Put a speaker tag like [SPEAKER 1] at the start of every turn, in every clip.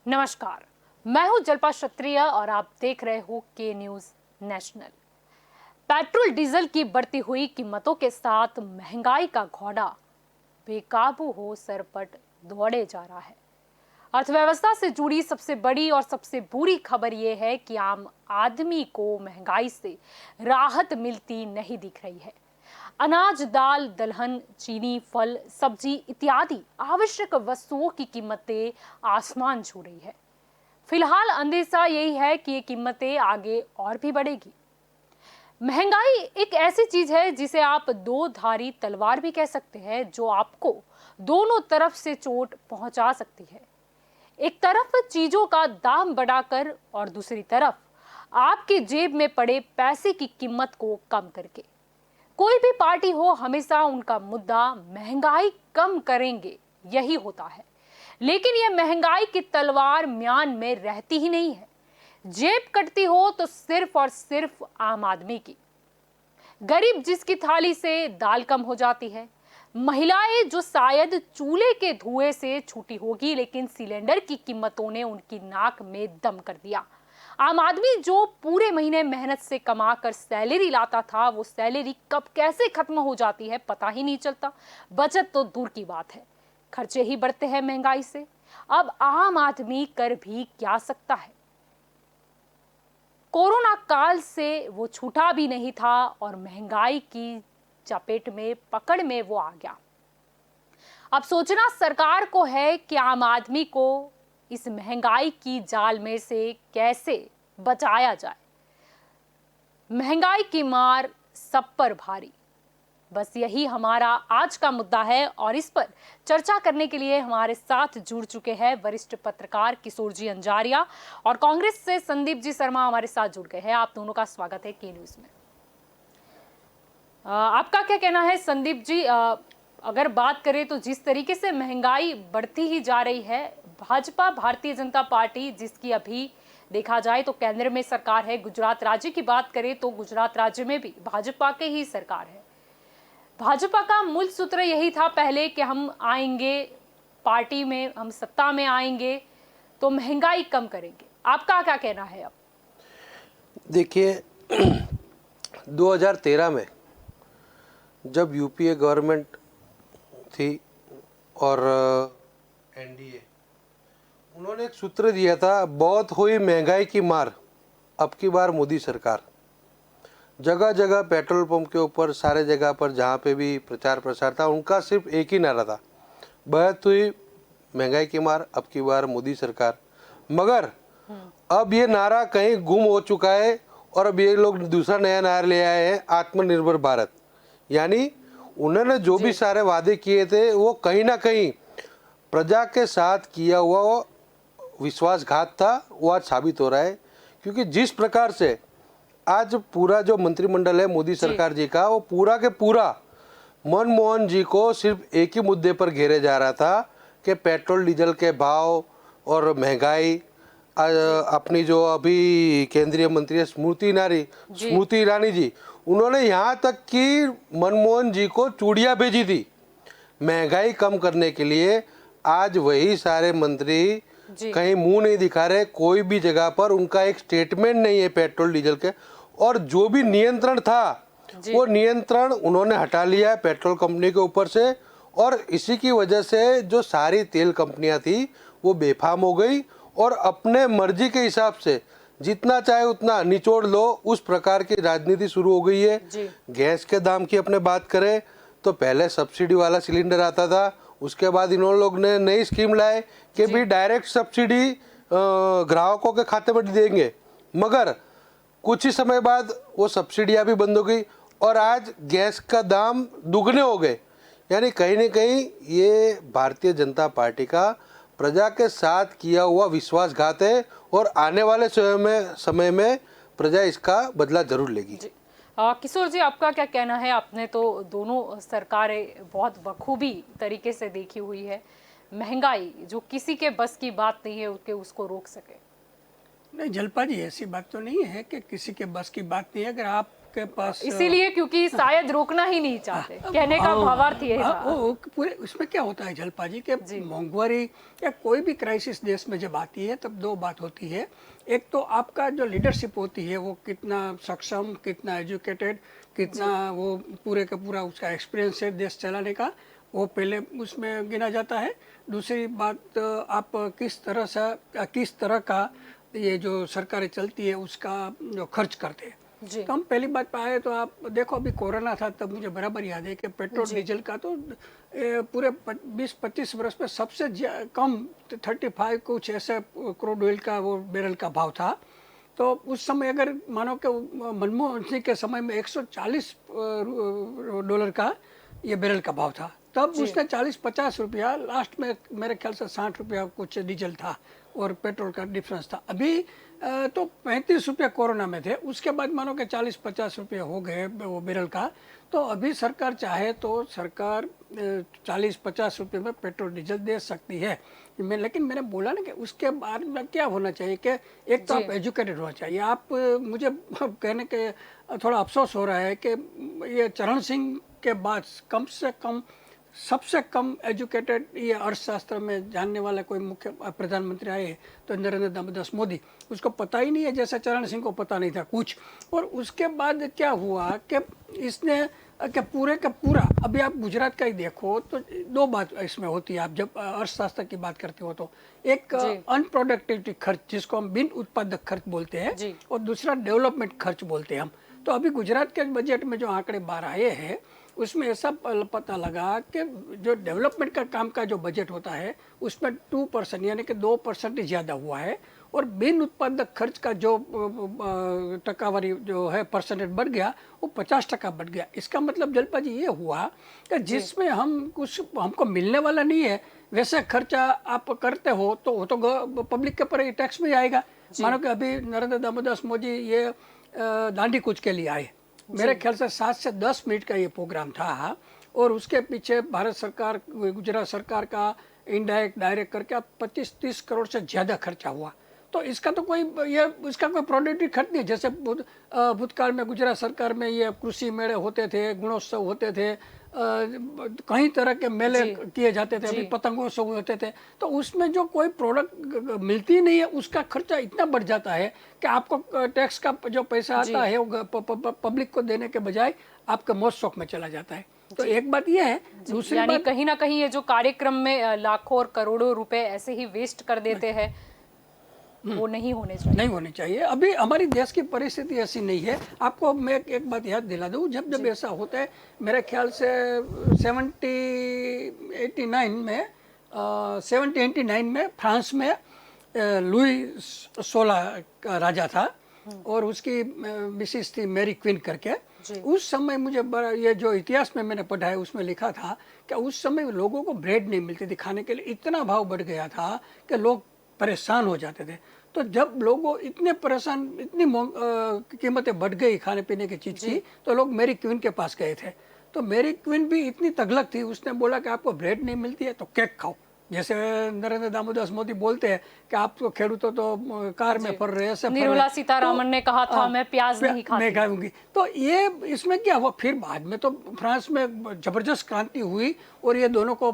[SPEAKER 1] नमस्कार, मैं हूं जल्पा क्षत्रिय और आप देख रहे हो के न्यूज नेशनल। पेट्रोल डीजल की बढ़ती हुई कीमतों के साथ महंगाई का घोड़ा बेकाबू हो सरपट दौड़े जा रहा है। अर्थव्यवस्था से जुड़ी सबसे बड़ी और सबसे बुरी खबर यह है कि आम आदमी को महंगाई से राहत मिलती नहीं दिख रही है। अनाज, दाल, दलहन, चीनी, फल, सब्जी इत्यादि आवश्यक वस्तुओं की कीमतें आसमान छू रही है। फिलहाल अंदेशा यही है कि ये कीमतें आगे और भी बढ़ेगी। महंगाई एक ऐसी चीज है जिसे आप दो धारी तलवार भी कह सकते हैं, जो आपको दोनों तरफ से चोट पहुंचा सकती है। एक तरफ चीजों का दाम बढ़ाकर और दूसरी तरफ आपकी जेब में पड़े पैसे की कीमत को कम करके। कोई भी पार्टी हो, हमेशा उनका मुद्दा महंगाई कम करेंगे यही होता है। लेकिन यह महंगाई की तलवार म्यान में रहती ही नहीं है। जेब कटती हो तो सिर्फ और सिर्फ आम आदमी की। गरीब जिसकी थाली से दाल कम हो जाती है, महिलाएं जो शायद चूल्हे के धुएं से छूटी होगी, लेकिन सिलेंडर की कीमतों ने उनकी नाक में दम कर दिया। आम आदमी जो पूरे महीने मेहनत से कमाकर सैलरी लाता था, वो सैलरी कब कैसे खत्म हो जाती है पता ही नहीं चलता। बचत तो दूर की बात है, खर्चे ही बढ़ते हैं महंगाई से। अब आम आदमी कर भी क्या सकता है। कोरोना काल से वो छूटा भी नहीं था और महंगाई की चपेट में पकड़ में वो आ गया। अब सोचना सरकार को है कि आम आदमी को इस महंगाई की जाल में से कैसे बचाया जाए। महंगाई की मार सब पर भारी, बस यही हमारा आज का मुद्दा है। और इस पर चर्चा करने के लिए हमारे साथ जुड़ चुके हैं वरिष्ठ पत्रकार किशोर जी अंजारिया और कांग्रेस से संदीप जी शर्मा हमारे साथ जुड़ गए हैं। आप दोनों का स्वागत है के न्यूज में। आपका क्या कहना है संदीप जी? अगर बात करें तो जिस तरीके से महंगाई बढ़ती ही जा रही है, भाजपा भारतीय जनता पार्टी जिसकी अभी देखा जाए तो केंद्र में सरकार है, गुजरात राज्य की बात करें तो गुजरात राज्य में भी भाजपा के ही सरकार है। भाजपा का मूल सूत्र यही था पहले कि हम आएंगे पार्टी में, हम सत्ता में आएंगे तो महंगाई कम करेंगे। आपका क्या कहना है? अब
[SPEAKER 2] देखिए 2013 में जब यूपीए गवर्नमेंट थी और एनडीए, उन्होंने एक सूत्र दिया था, बहुत हुई महंगाई की मार, अब की बार मोदी सरकार। जगह जगह पेट्रोल पंप के ऊपर, सारे जगह पर जहाँ पे भी प्रचार प्रसार था, उनका सिर्फ एक ही नारा था, बहुत हुई महंगाई की मार, अब की बार मोदी सरकार। मगर अब ये नारा कहीं गुम हो चुका है और अब ये लोग दूसरा नया नारा ले आए हैं, आत्मनिर्भर भारत। यानी उन्होंने जो भी सारे वादे किए थे वो कहीं ना कहीं प्रजा के साथ किया हुआ विश्वासघात था, वो आज साबित हो रहा है। क्योंकि जिस प्रकार से आज पूरा जो मंत्रिमंडल है मोदी सरकार जी का, वो पूरा के पूरा मनमोहन जी को सिर्फ एक ही मुद्दे पर घेरे जा रहा था कि पेट्रोल डीजल के भाव और महंगाई। अपनी जो अभी केंद्रीय मंत्री है स्मृति ईरानी जी, उन्होंने यहाँ तक कि मनमोहन जी को चूड़ियाँ भेजी थी महंगाई कम करने के लिए। आज वही सारे मंत्री कहीं मुंह नहीं दिखा रहे, कोई भी जगह पर उनका एक स्टेटमेंट नहीं है पेट्रोल डीजल के। और जो भी नियंत्रण था वो नियंत्रण उन्होंने हटा लिया है पेट्रोल कंपनी के ऊपर से। और इसी की वजह से जो सारी तेल कंपनियां थी वो बेफाम हो गई और अपने मर्जी के हिसाब से जितना चाहे उतना निचोड़ लो, उस प्रकार की राजनीति शुरू हो गई है। गैस के दाम की अपने बात करें तो पहले सब्सिडी वाला सिलेंडर आता था, उसके बाद इन्होंने लोग ने नई स्कीम लाए कि भी डायरेक्ट सब्सिडी ग्राहकों के खाते में देंगे। मगर कुछ ही समय बाद वो सब्सिडियाँ भी बंद हो गई और आज गैस का दाम दुगने हो गए। यानी कहीं ना कहीं ये भारतीय जनता पार्टी का प्रजा के साथ किया हुआ विश्वासघात है और आने वाले समय में प्रजा इसका बदला जरूर लेगी।
[SPEAKER 1] किशोर जी, आपका क्या कहना है? आपने तो दोनों सरकारें बहुत बखूबी तरीके से देखी हुई है। महंगाई जो किसी के बस की बात नहीं है कि उसको रोक सके।
[SPEAKER 3] नहीं जल्पा जी, ऐसी बात तो नहीं है कि किसी के बस की बात नहीं है। अगर आप आपके पास
[SPEAKER 1] इसीलिए क्योंकि शायद रोकना ही नहीं चाहते, कहने का भावार्थ यही था।
[SPEAKER 3] वो पूरे उसमें क्या होता है जलपा जी के महंगाई या कोई भी क्राइसिस देश में जब आती है तब दो बात होती है। एक तो आपका जो लीडरशिप होती है वो कितना सक्षम, कितना एजुकेटेड, कितना वो पूरे का पूरा उसका एक्सपीरियंस है देश चलाने का, वो पहले उसमें गिना जाता है। दूसरी बात आप किस तरह का ये जो सरकारें चलती है उसका जो खर्च करते हैं। तो हम पहली बात पे आए तो आप देखो अभी कोरोना था तब मुझे बराबर याद है कि पेट्रोल डीजल का तो पूरे 20-25 वर्ष में सबसे कम 35 कुछ ऐसे क्रूड ऑयल का वो बैरल का भाव था। तो उस समय अगर मानो कि मनमोहन सिंह के समय में $140 का ये बैरल का भाव था, तब उसने 40-50 रुपया, लास्ट में मेरे ख्याल से 60 रुपया कुछ डीजल था और पेट्रोल का डिफरेंस था। अभी तो 35 रुपया कोरोना में थे, उसके बाद मानो कि 40-50 रुपये हो गए वो बैरल का। तो अभी सरकार चाहे तो सरकार 40-50 रुपये में पेट्रोल डीजल दे सकती है। लेकिन मैंने बोला ना कि उसके बारे में क्या होना चाहिए कि एक तो आप एजुकेटेड होना चाहिए। आप मुझे कहने के थोड़ा अफसोस हो रहा है कि ये चरण सिंह के बाद कम से कम सबसे कम एजुकेटेड ये अर्थशास्त्र में जानने वाला कोई मुख्य प्रधानमंत्री आए तो नरेंद्र दामोदर मोदी। उसको पता ही नहीं है, जैसे चरण सिंह को पता नहीं था कुछ। और उसके बाद क्या हुआ कि इसने कि पूरे का पूरा, अभी आप गुजरात का ही देखो तो दो बात इसमें होती है। आप जब अर्थशास्त्र की बात करते हो तो एक अनप्रोडक्टिविटी खर्च जिसको हम बिन उत्पादक खर्च बोलते हैं, और दूसरा डेवलपमेंट खर्च बोलते हैं हम। तो अभी गुजरात के बजट में जो आंकड़े बाहर आए हैं उसमें ऐसा पता लगा कि जो डेवलपमेंट का काम का जो बजट होता है उसमें 2% यानी कि 2% ही ज़्यादा हुआ है, और बिन उत्पादक खर्च का जो टकावारी जो है परसेंटेज बढ़ गया वो 50% बढ़ गया। इसका मतलब जलपा जी ये हुआ कि जिसमें हम कुछ हमको मिलने वाला नहीं है वैसे खर्चा आप करते हो तो वो तो पब्लिक के ऊपर टैक्स में आएगा। मानो कि अभी नरेंद्र दामोदर मोदी ये दांडी कूच के लिए आए, मेरे ख्याल से 7 से 10 मिनट का ये प्रोग्राम था, और उसके पीछे भारत सरकार गुजरात सरकार का इनडायरेक्ट डायरेक्ट करके 25-30 करोड़ से ज़्यादा खर्चा हुआ। तो इसका तो कोई इसका कोई प्रोडक्टिव खर्च नहीं। जैसे भूतकाल में गुजरात सरकार में ये कृषि मेले होते थे, गुणोत्सव होते थे, कई तरह के मेले किए जाते थे, अभी पतंगोत्सव होते थे, तो उसमें जो कोई प्रोडक्ट मिलती नहीं है उसका खर्चा इतना बढ़ जाता है कि आपको टैक्स का जो पैसा आता है वो पब्लिक को देने के बजाय आपके मौज शौक में चला जाता है। तो एक बात ये है। दूसरी
[SPEAKER 1] यानी
[SPEAKER 3] बात
[SPEAKER 1] कहीं ना कहीं ये जो कार्यक्रम में लाखों और करोड़ों रुपए ऐसे ही वेस्ट कर देते हैं वो नहीं होने चाहिए।
[SPEAKER 3] नहीं होने चाहिए। अभी हमारी देश की परिस्थिति ऐसी नहीं है। आपको मैं एक बात याद दिला दूं, जब ऐसा होता है मेरे ख्याल से 1789 में फ्रांस में लुई 16 का राजा था और उसकी मिसेस थी मैरी क्वीन करके। उस समय मुझे ये जो इतिहास में मैंने पढ़ा है उसमें लिखा था कि उस समय लोगों को ब्रेड नहीं मिलती थी खाने के लिए, इतना भाव बढ़ गया था कि लोग परेशान हो जाते थे। तो जब लोगों इतने परेशान, इतनी कीमतें बढ़ गई खाने पीने की चीज़ की, तो लोग मैरी क्वीन के पास गए थे। तो मैरी क्वीन भी इतनी तगलक थी, उसने बोला कि आपको ब्रेड नहीं मिलती है तो केक खाओ। जैसे नरेंद्र दामोदर मोदी बोलते हैं कि आप तो खेडूतो तो कार में फर रहे हैं,
[SPEAKER 1] निर्मला सीतारामन ने कहा था मैं प्याज नहीं खाती,
[SPEAKER 3] मैं खाऊंगी। तो ये इसमें क्या हुआ, फिर बाद में तो फ्रांस में जबरदस्त क्रांति हुई और ये दोनों को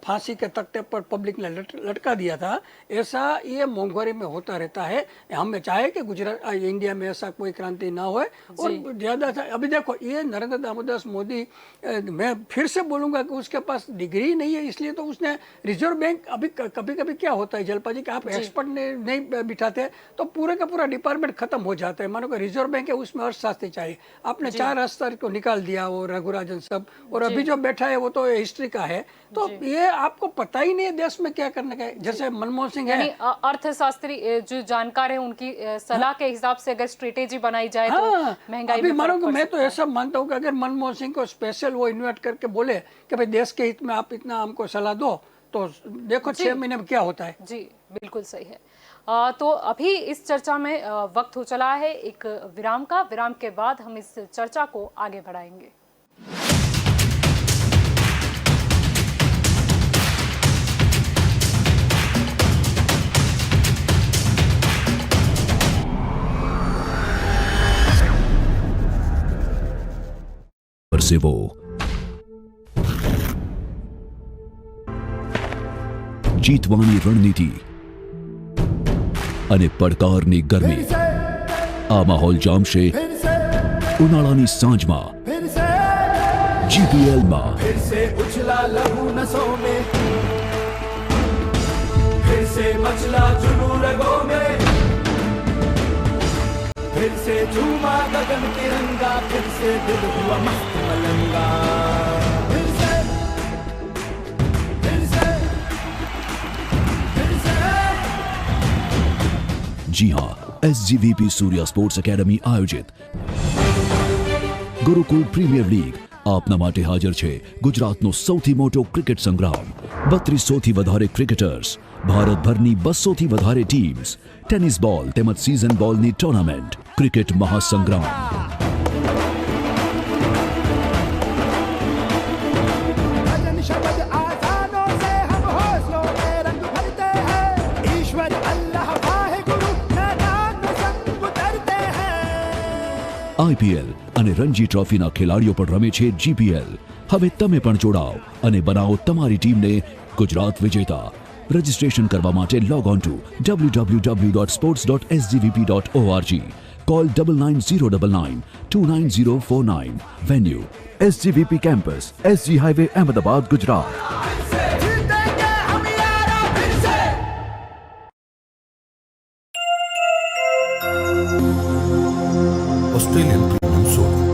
[SPEAKER 3] फांसी के तख्ते पर पब्लिक ने लटका दिया था। ऐसा ये महंगाई में होता रहता है। हम चाहे कि गुजरात इंडिया में ऐसा कोई क्रांति ना हो और ज़्यादा। अभी देखो ये नरेंद्र दामोदर मोदी, मैं फिर से बोलूँगा कि उसके पास डिग्री नहीं है, इसलिए तो उसने रिजर्व बैंक, अभी कभी कभी क्या होता है जलपा जी कि आप एक्सपर्ट नहीं बिठाते तो पूरे का पूरा डिपार्टमेंट खत्म हो जाता है। मानो कि रिजर्व बैंक है उसमें अर्थशास्त्री चाहिए, आपने 4 अर्थशास्त्री को निकाल दिया, वो रघुराजन सब, और अभी जो बैठा है वो तो हिस्ट्री का है। तो ये आपको पता ही नहीं है देश में क्या करने का है। जैसे मनमोहन सिंह है,
[SPEAKER 1] अर्थशास्त्री जो जानकार है उनकी सलाह के हिसाब से अगर स्ट्रेटेजी बनाई जाए तो महंगाई में
[SPEAKER 3] मानो कि मैं तो ऐसा मानता हूँ कि अगर मनमोहन सिंह को स्पेशल वो इन्वाइट करके बोले कि भाई देश के हित में आप इतना हमको सलाह दो, तो देखो 6 महीने में क्या होता है।
[SPEAKER 1] जी बिल्कुल सही है। तो अभी इस चर्चा में वक्त हो चला है एक विराम का। विराम के बाद हम इस चर्चा को आगे बढ़ाएंगे।
[SPEAKER 4] પરસેવો, જીતવાની રણનીતિ અને પડકારની ગરમી. આ માહોલ જામશે ઉનાળાની સાંજમાં જીપીએલમાં.
[SPEAKER 5] फिर से उछला लहू नसों में, फिर से मचला जुनून रगों में, फिर से झूमा गगन तिरंगा, फिर से दिल हुआ मस्त मलंगा. फिर से, फिर से, फिर से.
[SPEAKER 4] जी हाँ, SGVP सूर्या स्पोर्ट्स एकेडमी आयोजित ગુરુકુલ પ્રીમિયર લીગ આપના માટે હાજર છે ગુજરાતનો સૌથી મોટો ક્રિકેટ સંગ્રામ. 3200થી વધારે ક્રિકેટર્સ, ભારતભરની 200થી વધારે ટીમ્સ, ટેનિસ બોલ તેમજ સીઝન બોલની ટુર્નામેન્ટ. ક્રિકેટ મહાસંગ્રામ.
[SPEAKER 5] भजन शब्द आजानों से हम हौसलों में रंग भरते हैं, ईश्वर अल्लाह वाहेगुरु मैदान में संग उतरते हैं.
[SPEAKER 4] IPL અને રણજી ટ્રોફીના ખેલાડીઓ પણ રમે છે GPL. હવે તમે પણ જોડાઓ અને બનાવો તમારી ટીમને ગુજરાત વિજેતા. રજિસ્ટ્રેશન કરવા માટે log on two www.sports.sgvp.org. Call 9909929049. Venue SGVP Campus, SG Highway, Ahmedabad, Gujarat.
[SPEAKER 5] जीतेंगे हम यारा फिर से.
[SPEAKER 6] Australian Premium Solar.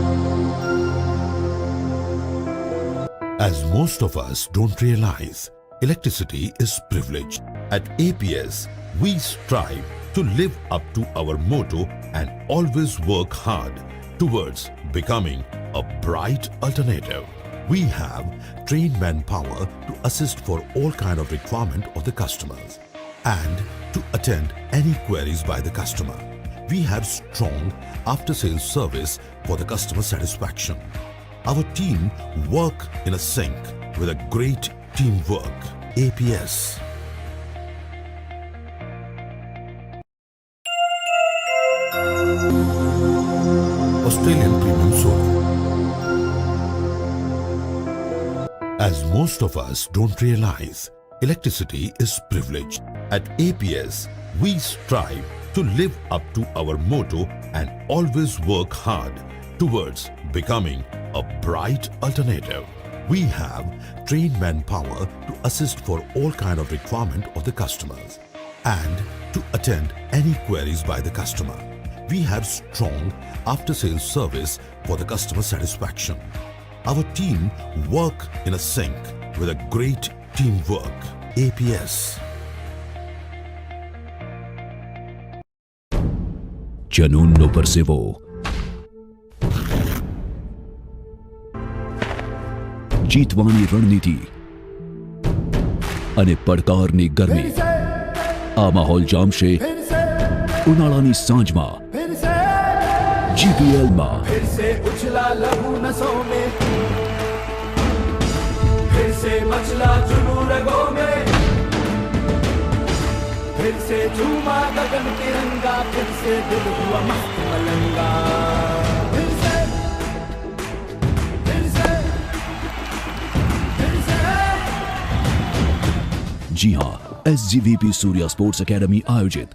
[SPEAKER 6] As most of us don't realize, electricity is privilege. At APS, we strive to live up to our motto and always work hard towards becoming a bright alternative. We have trained manpower to assist for all kind of requirement of the customers and to attend any queries by the customer. We have strong after-sales service for the customer satisfaction. Our team work in a sync with a great teamwork. APS. Australian Premium Solar. As most of us don't realize, electricity is privilege. At APS, we strive to live up to our motto and always work hard towards becoming a bright alternative. We have trained manpower to assist for all kind of requirement of the customers and to attend any queries by the customer. We have strong after-sales service for the customer satisfaction. Our team work in a sync with a great teamwork. APS.
[SPEAKER 4] જનૂનનો પરસેવો, જીતવાની રણનીતિ અને પડકારની ગરમી. આ માહોલ જામશે ઉનાળાની સાંજમાં
[SPEAKER 5] फिर से,
[SPEAKER 4] જીપીએલમાં.
[SPEAKER 5] फिर से उछला लहू नसों में, फिर से मचला जुनून रगों में, फिर से झूमा गगन तिरंगा, फिर से दिल हुआ मस्त मलंगा. फिर से, फिर से, फिर से.
[SPEAKER 4] जी हाँ, SGVP सूर्या स्पोर्ट्स एकेडमी आयोजित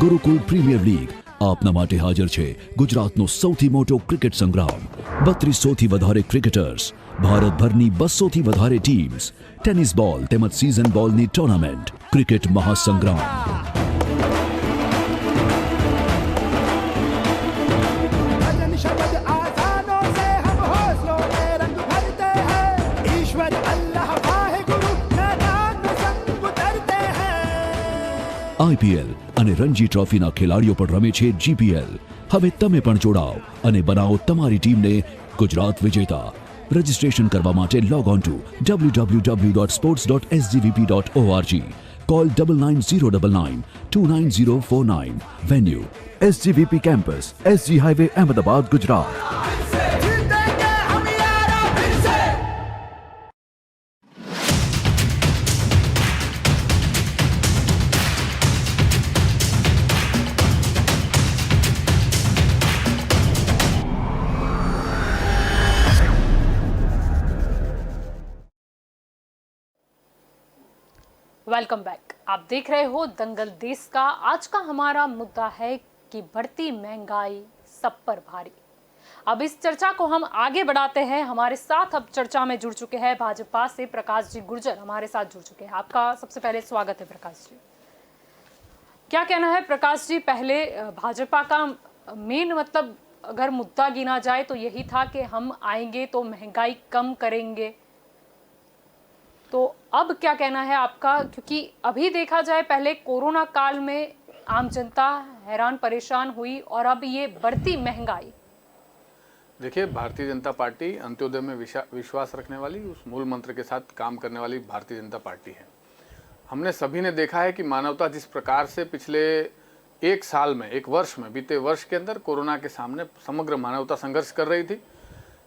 [SPEAKER 4] ગુરુકુલ પ્રીમિયર લીગ આપના માટે હાજર છે ગુજરાતનો સૌથી મોટો ક્રિકેટ સંગ્રામ. 3200થી વધારે ક્રિકેટર્સ, ભારતભરની 200થી વધારે ટીમ્સ, ટેનિસ બોલ તેમજ સીઝન બોલની ટુર્નામેન્ટ. ક્રિકેટ મહાસંગ્રામ.
[SPEAKER 5] भजन शब्द आजानों से हम हौसलों में रंग भरते हैं, ईश्वर अल्लाह वाहेगुरु मैदान में संग उतरते हैं.
[SPEAKER 4] IPL અને રણજી ટ્રોફીના ખેલાડીઓ પણ રમે છે GPL. હવે તમે પણ જોડાઓ અને બનાવો તમારી ટીમને ગુજરાત વિજેતા. રજિસ્ટ્રેશન કરવા માટે log on two www.sports.sgvp.org. Call 9909929049. Venue SGVP Campus, SG Highway, Ahmedabad, Gujarat.
[SPEAKER 5] जीतेंगे हम यारा फिर से.
[SPEAKER 1] Welcome back. आप देख रहे हो दंगल देश का। आज का हमारा मुद्दा है कि बढ़ती महंगाई सब पर भारी। अब इस चर्चा को हम आगे बढ़ाते हैं। हमारे साथ अब चर्चा में जुड़ चुके हैं भाजपा से प्रकाश जी गुर्जर हमारे साथ जुड़ चुके हैं। आपका सबसे पहले स्वागत है प्रकाश जी। क्या कहना है प्रकाश जी? पहले भाजपा का मेन मतलब अगर मुद्दा गिना जाए तो यही था कि हम आएंगे तो महंगाई कम करेंगे, तो अब क्या कहना है आपका? क्योंकि अभी देखा जाए पहले कोरोना काल में आम जनता हैरान परेशान हुई और अब ये बढ़ती महंगाई।
[SPEAKER 7] देखिए, भारतीय जनता पार्टी अंत्योदय में विश्वास रखने वाली, उस मूल मंत्र के साथ काम करने वाली भारतीय जनता पार्टी है। हमने सभी ने देखा है कि मानवता जिस प्रकार से पिछले एक साल में, एक वर्ष में, बीते वर्ष के अंदर कोरोना के सामने समग्र मानवता संघर्ष कर रही थी।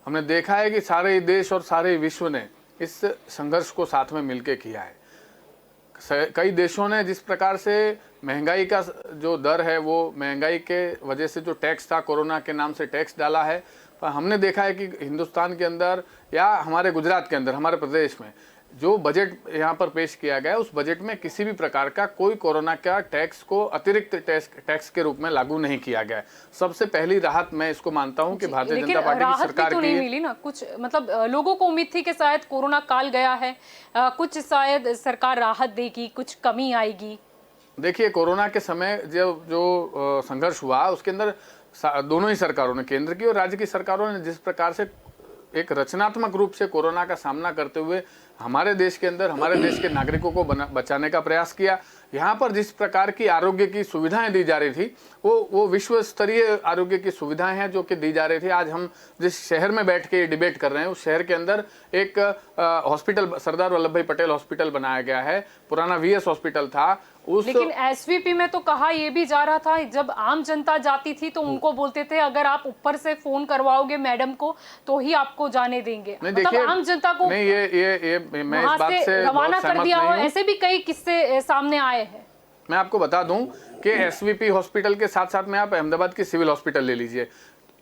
[SPEAKER 7] हमने देखा है कि सारे देश और सारे विश्व ने इस संघर्ष को साथ में मिलकर किया है। कई देशों ने जिस प्रकार से महंगाई का जो दर है, वो महंगाई के वजह से जो टैक्स था, कोरोना के नाम से टैक्स डाला है। पर हमने देखा है कि हिंदुस्तान के अंदर या हमारे गुजरात के अंदर, हमारे प्रदेश में जो बजट यहाँ पर पेश किया गया है, उस बजट में किसी भी प्रकार का कोई कोरोना का टैक्स को अतिरिक्त टैक्स के रूप में लागू नहीं किया गया है। सबसे पहली राहत मैं इसको मानता हूँ कि भारतीय जनता पार्टी की सरकार
[SPEAKER 1] तो नहीं मिली ना कुछ, मतलब लोगों को उम्मीद थी कि शायद कोरोना काल गया है, कुछ शायद सरकार राहत देगी, कुछ कमी आएगी।
[SPEAKER 7] देखिए, कोरोना के समय जो संघर्ष हुआ उसके अंदर दोनों ही सरकारों ने, केंद्र की और राज्य की सरकारों ने जिस प्रकार से एक रचनात्मक रूप से कोरोना का सामना करते हुए हमारे देश के अंदर हमारे देश के नागरिकों को बचाने का प्रयास किया। यहाँ पर जिस प्रकार की आरोग्य की सुविधाएं दी जा रही थी, वो विश्व स्तरीय आरोग्य की सुविधाएं हैं जो कि दी जा रही थी। आज हम जिस शहर में बैठ के डिबेट कर रहे हैं, उस शहर के अंदर एक हॉस्पिटल, सरदार वल्लभ भाई पटेल हॉस्पिटल बनाया गया है। पुराना वीएस हॉस्पिटल था।
[SPEAKER 1] लेकिन एसवीपी में तो कहा यह भी जा रहा था, जब आम जनता जाती थी तो उनको बोलते थे अगर आप ऊपर से फोन करवाओगे मैडम को तो ही आपको जाने देंगे। मतलब आम जनता को
[SPEAKER 7] नहीं, ये मैं इस बात से
[SPEAKER 1] रवाना कर दिया हो, ऐसे भी कई किस्से सामने आए हैं।
[SPEAKER 7] मैं आपको बता दूं कि एसवीपी हॉस्पिटल के साथ साथ में आप अहमदाबाद की सिविल हॉस्पिटल ले लीजिए।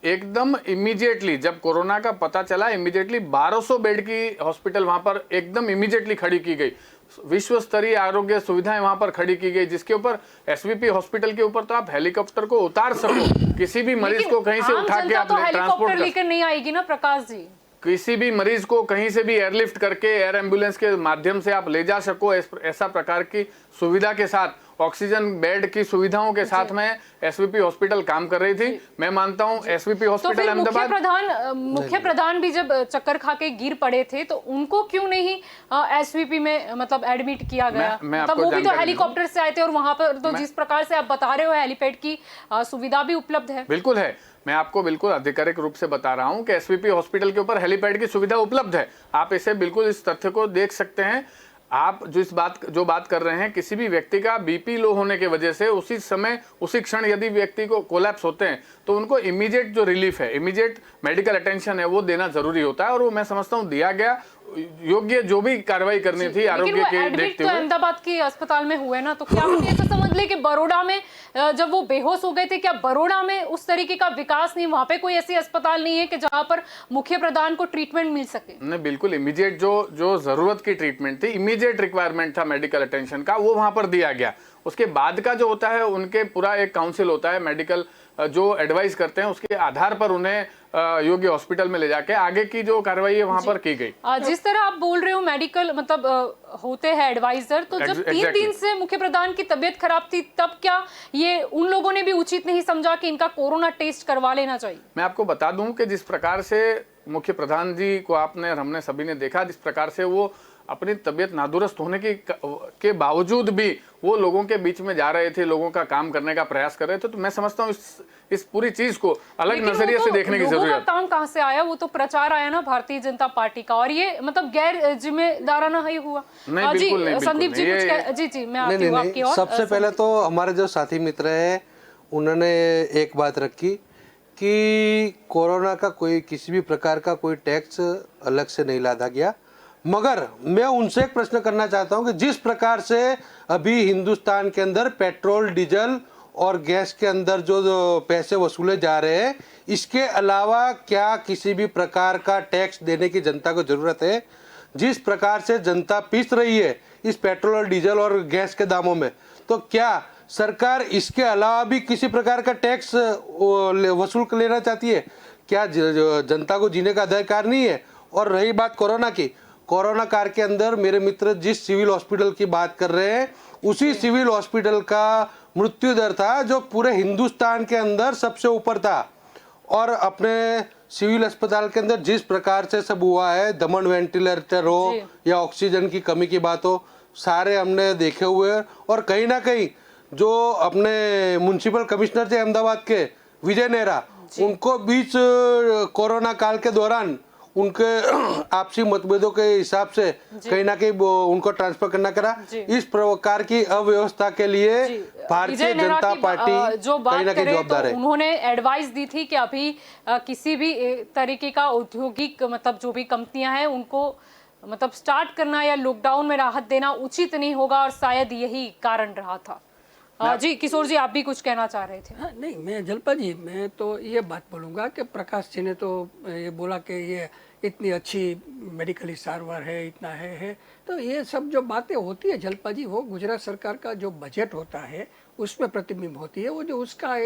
[SPEAKER 7] एकदम इमीडिएटली जब कोरोना का पता चला, इमीडिएटली 1200 बेड की हॉस्पिटल वहां पर एकदम इमीडिएटली खड़ी की गई। विश्व स्तरीय आरोग्य सुविधाएं वहां पर खड़ी की गई, जिसके ऊपर एसवीपी हॉस्पिटल के ऊपर तो आप हेलीकॉप्टर को उतार सको, किसी भी मरीज को कहीं से उठा के आप
[SPEAKER 1] ट्रांसपोर्ट लेकर नहीं आएगी ना प्रकाश जी।
[SPEAKER 7] किसी भी मरीज को कहीं से भी एयरलिफ्ट करके एयर एम्बुलेंस के माध्यम से आप ले जा सको, ऐसा प्रकार की सुविधा के साथ, ऑक्सीजन बेड की सुविधाओं के साथ में एसवीपी हॉस्पिटल काम कर रही थी। मैं मानता हूं एसवीपी हॉस्पिटल अहमदाबाद।
[SPEAKER 1] मुख्य प्रधान भी जब चक्कर खा के गिर पड़े थे तो उनको क्यों नहीं एसवीपी में मतलब एडमिट किया गया? मतलब वो भी तो हेलीकॉप्टर से आए थे और वहां पर तो जिस प्रकार से आप बता रहे हो हेलीपैड की सुविधा भी उपलब्ध है।
[SPEAKER 7] बिल्कुल है, मैं आपको बिल्कुल आधिकारिक रूप से बता रहा हूं कि एसवीपी हॉस्पिटल के ऊपर हेलीपैड की सुविधा उपलब्ध है। आप इसे बिल्कुल इस तथ्य को देख सकते हैं। आप जो बात कर रहे हैं, किसी भी व्यक्ति का बीपी लो होने की वजह से उसी समय उसी क्षण यदि व्यक्ति को कोलैप्स होते हैं तो उनको इमीडिएट जो रिलीफ है, इमीडिएट मेडिकल अटेंशन है, वो देना जरूरी होता है और वो मैं समझता हूँ दिया गया। योग्य जो भी कार्रवाई करनी थी आरोग्य के देखते हुए
[SPEAKER 1] अहमदाबाद के अस्पताल में हुए ना, तो क्या आप ऐसा समझ ले कि बड़ौदा में जब वो बेहोश हो गए थे, क्या बड़ौदा में उस तरीके का विकास नहीं, वहां पे कोई ऐसी अस्पताल नहीं है कि जहां पर मुख्य प्रधान को ट्रीटमेंट मिल सके?
[SPEAKER 7] नहीं, बिल्कुल इमीडिएट जो जरूरत की ट्रीटमेंट थी, इमीडिएट रिक्वायरमेंट था मेडिकल अटेंशन का, वो वहां पर दिया गया। उसके बाद का जो होता है, उनके पूरा एक काउंसिल होता है मेडिकल, जो एडवाइस करते हैं उसके आधार पर उन्हें योग्य हॉस्पिटल में ले जाके आगे की जो कार्रवाई है वहां पर की गई।
[SPEAKER 1] जिस तरह आप बोल रहे हो मेडिकल मतलब होते हैं एडवाइजर, तो जब 3 दिन से मुख्य प्रधान की तबीयत खराब थी, तब क्या ये उन लोगों ने भी उचित नहीं समझा कि इनका कोरोना टेस्ट करवा लेना चाहिए?
[SPEAKER 7] मैं आपको बता दूं कि जिस प्रकार से मुख्य प्रधान जी को आपने और हमने सभी ने देखा, जिस प्रकार से वो अपनी तबीयत नादुरुस्त होने के बावजूद भी वो लोगों के बीच में जा रहे थे, लोगों का काम करने का प्रयास कर रहे थे, तो मैं समझता हूँ इस पूरी चीज को अलग नजरिए से देखने की जरूरत है।
[SPEAKER 1] काम कहाँ से आया? वो तो प्रचार आया ना भारतीय जनता पार्टी का, और ये मतलब गैर जिम्मेदाराना ही हुआ।
[SPEAKER 7] नहीं, बिल्कुल नहीं,
[SPEAKER 1] संदीप जी जी मैं आती हूँ आपकी ओर।
[SPEAKER 2] सबसे पहले तो हमारे जो साथी मित्र है उन्होंने एक बात रखी कि कोरोना का कोई किसी भी प्रकार का कोई टैक्स अलग से नहीं लादा गया, मगर मैं उनसे एक प्रश्न करना चाहता हूं कि जिस प्रकार से अभी हिंदुस्तान के अंदर पेट्रोल, डीजल और गैस के अंदर जो पैसे वसूले जा रहे हैं, इसके अलावा क्या किसी भी प्रकार का टैक्स देने की जनता को जरूरत है? जिस प्रकार से जनता पीस रही है इस पेट्रोल और डीजल और गैस के दामों में, तो क्या सरकार इसके अलावा भी किसी प्रकार का टैक्स वसूल लेना चाहती है? क्या जनता को जीने का अधिकार नहीं है? और रही बात कोरोना की, कोरोना काल के अंदर मेरे मित्र जिस सिविल हॉस्पिटल की बात कर रहे हैं, उसी सिविल हॉस्पिटल का मृत्यु दर था जो पूरे हिंदुस्तान के अंदर सबसे ऊपर था। और अपने सिविल अस्पताल के अंदर जिस प्रकार से सब हुआ है, दमन वेंटिलेटर हो या ऑक्सीजन की कमी की बात हो, सारे हमने देखे हुए हैं। और कहीं ना कहीं जो अपने म्युनिसिपल कमिश्नर थे अहमदाबाद के विजय नेहरा, उनको बीच कोरोना काल के दौरान उनके आपसी मतभेदों के हिसाब से कहीं ना कहीं उनको ट्रांसफर करना करा। इस प्रकार की अव्यवस्था के लिए भारतीय जनता पार्टी
[SPEAKER 1] जो बात
[SPEAKER 2] कहीं ना कहीं
[SPEAKER 1] करें
[SPEAKER 2] जवाबदार
[SPEAKER 1] तो
[SPEAKER 2] है।
[SPEAKER 1] उन्होंने एडवाइस दी थी कि अभी किसी भी तरीके का औद्योगिक मतलब जो भी कंपनियां हैं उनको मतलब स्टार्ट करना या लॉकडाउन में राहत देना उचित नहीं होगा, और शायद यही कारण रहा था। जी किशोर जी, आप भी कुछ कहना चाह रहे थे।
[SPEAKER 3] हाँ, नहीं, मैं जलपा जी, मैं तो ये बात बोलूँगा कि प्रकाश जी ने तो ये बोला कि ये इतनी अच्छी मेडिकली सारवार है, इतना है। तो ये सब जो बातें होती है जलपा जी, वो गुजरात सरकार का जो बजट होता है उसमें प्रतिबिंब होती है। वो जो उसका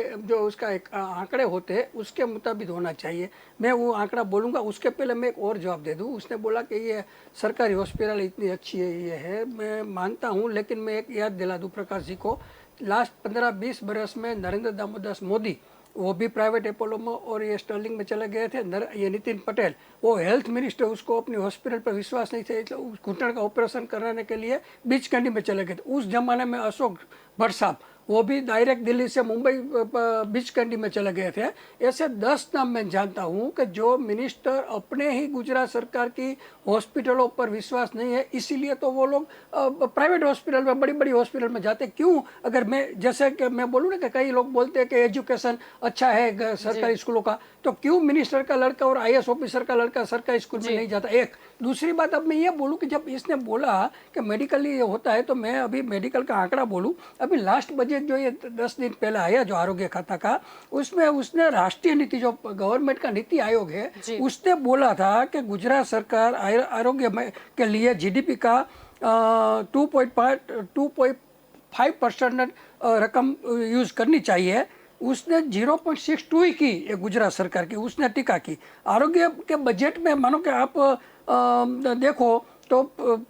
[SPEAKER 3] एक आंकड़े होते हैं उसके मुताबिक होना चाहिए। मैं वो आंकड़ा बोलूँगा, उसके पहले मैं एक और जवाब दे दूँ। उसने बोला कि ये सरकारी हॉस्पिटल इतनी अच्छी है, ये है, मैं मानता हूँ, लेकिन मैं एक याद दिला दूँ प्रकाश जी को। लास्ट 15-20 बरस में नरेंद्र दामोदर मोदी, वो भी प्राइवेट अपोलो में और ये स्टर्लिंग में चले गए थे। ये नितिन पटेल, वो हेल्थ मिनिस्टर, उसको अपने हॉस्पिटल पर विश्वास नहीं था, उस घुटन का ऑपरेशन कराने के लिए बीच कंडी में चले गए थे। उस जमाने में अशोक भट्ट साहब, वो भी डायरेक्ट दिल्ली से मुंबई बीच कंडी में चले गए थे। ऐसे 10 नाम मैं जानता हूँ कि जो मिनिस्टर अपने ही गुजरात सरकार की हॉस्पिटलों पर विश्वास नहीं है, इसीलिए तो वो लोग प्राइवेट हॉस्पिटल में, बड़ी बड़ी हॉस्पिटल में जाते। क्यों? अगर मैं जैसे कि मैं बोलूँ ना कि कई लोग बोलते हैं कि एजुकेशन अच्छा है सरकारी स्कूलों का, तो क्यों मिनिस्टर का लड़का और IAS ऑफिसर का लड़का सरकारी स्कूल में नहीं जाता? एक दूसरी बात, अब मैं ये बोलूँ कि जब इसने बोला कि मेडिकली ये होता है, तो मैं अभी मेडिकल का आंकड़ा बोलूँ। अभी लास्ट बजट जो ये 10 दिन पहले आया जो आरोग्य खाता का, उसमें उसने राष्ट्रीय नीति, जो गवर्नमेंट का नीति आयोग है, उसने बोला था कि गुजरात सरकार आरोग्य के लिए GDP का 2.5% रकम यूज करनी चाहिए। उसने 0.62 ही की, ये गुजरात सरकार की, उसने टीका की। आरोग्य के बजट में मानो कि आप देखो तो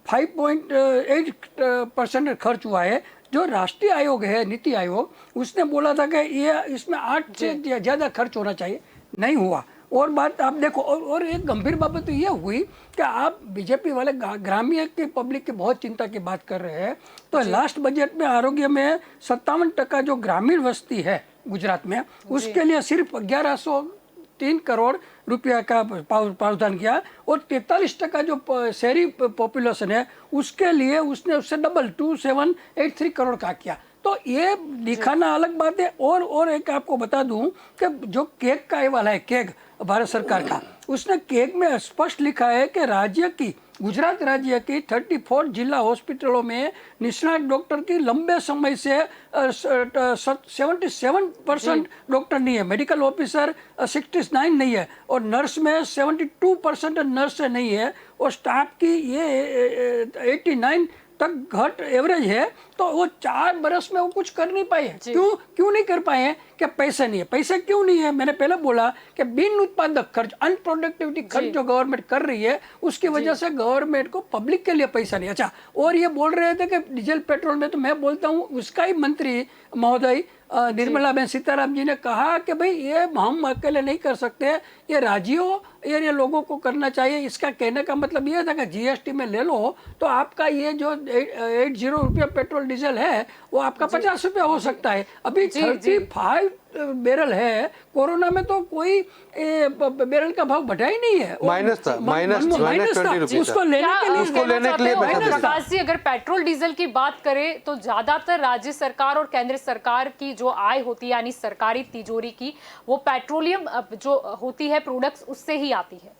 [SPEAKER 3] 5.8% खर्च हुआ है। जो राष्ट्रीय आयोग है, नीति आयोग, उसने बोला था कि ये इसमें 8 से ज़्यादा खर्च होना चाहिए, नहीं हुआ। और बात आप देखो, और एक गंभीर बात तो ये हुई कि आप बीजेपी वाले ग्रामीण की पब्लिक की बहुत चिंता की बात कर रहे हैं। तो लास्ट बजट में आरोग्य में 57% जो ग्रामीण वस्ती है गुजरात में, उसके लिए सिर्फ 1103 करोड़ रुपया का प्रावधान किया। और 43% जो शहरी पॉपुलेशन है उसके लिए उसने उससे डबल 2783 करोड़ का किया। तो ये दिखाना अलग बात है। और एक आपको बता दूं कि जो केक का अहवाल है, केक भारत सरकार का, उसने केक में स्पष्ट लिखा है कि गुजरात राज्य की 34 जिला हॉस्पिटलों में निष्णात डॉक्टर की लंबे समय से 77% डॉक्टर नहीं है, मेडिकल ऑफिसर 69 नहीं है, और नर्स में 72% नर्स नहीं है, और स्टाफ की ये 89 तक घट एवरेज है। तो वो 4 बरस में वो कुछ कर नहीं पाए। क्यों नहीं कर पाए? क्या पैसे नहीं है? पैसे क्यों नहीं है? मैंने पहले बोला कि बिन उत्पादक खर्च, अनप्रोडक्टिविटी खर्च जो गवर्नमेंट कर रही है, उसकी वजह से गवर्नमेंट को पब्लिक के लिए पैसा नहीं। अच्छा, और ये बोल रहे थे कि डीजल पेट्रोल में, तो मैं बोलता हूँ उसका ही मंत्री महोदय निर्मला बहन सीताराम जी ने कहा कि भाई ये हम अकेले नहीं कर सकते, ये राज्यों ये लोगों को करना चाहिए। इसका कहने का मतलब ये था कि GST में ले लो तो आपका ये जो 80 रुपया पेट्रोल डीजल है वो आपका 50 रुपया हो सकता है। अभी 35 बैरल है, कोरोना में तो कोई बैरल का भाव बढ़ा ही नहीं है,
[SPEAKER 2] माइनस था, माइनस 20 रुपये।
[SPEAKER 1] उसको लेने के लिए प्रकाश जी, अगर पेट्रोल डीजल की बात करें तो ज्यादातर राज्य सरकार और केंद्र सरकार की जो आय होती है, यानी सरकारी तिजोरी की, वो पेट्रोलियम जो होती है प्रोडक्ट्स, उससे ही आती है।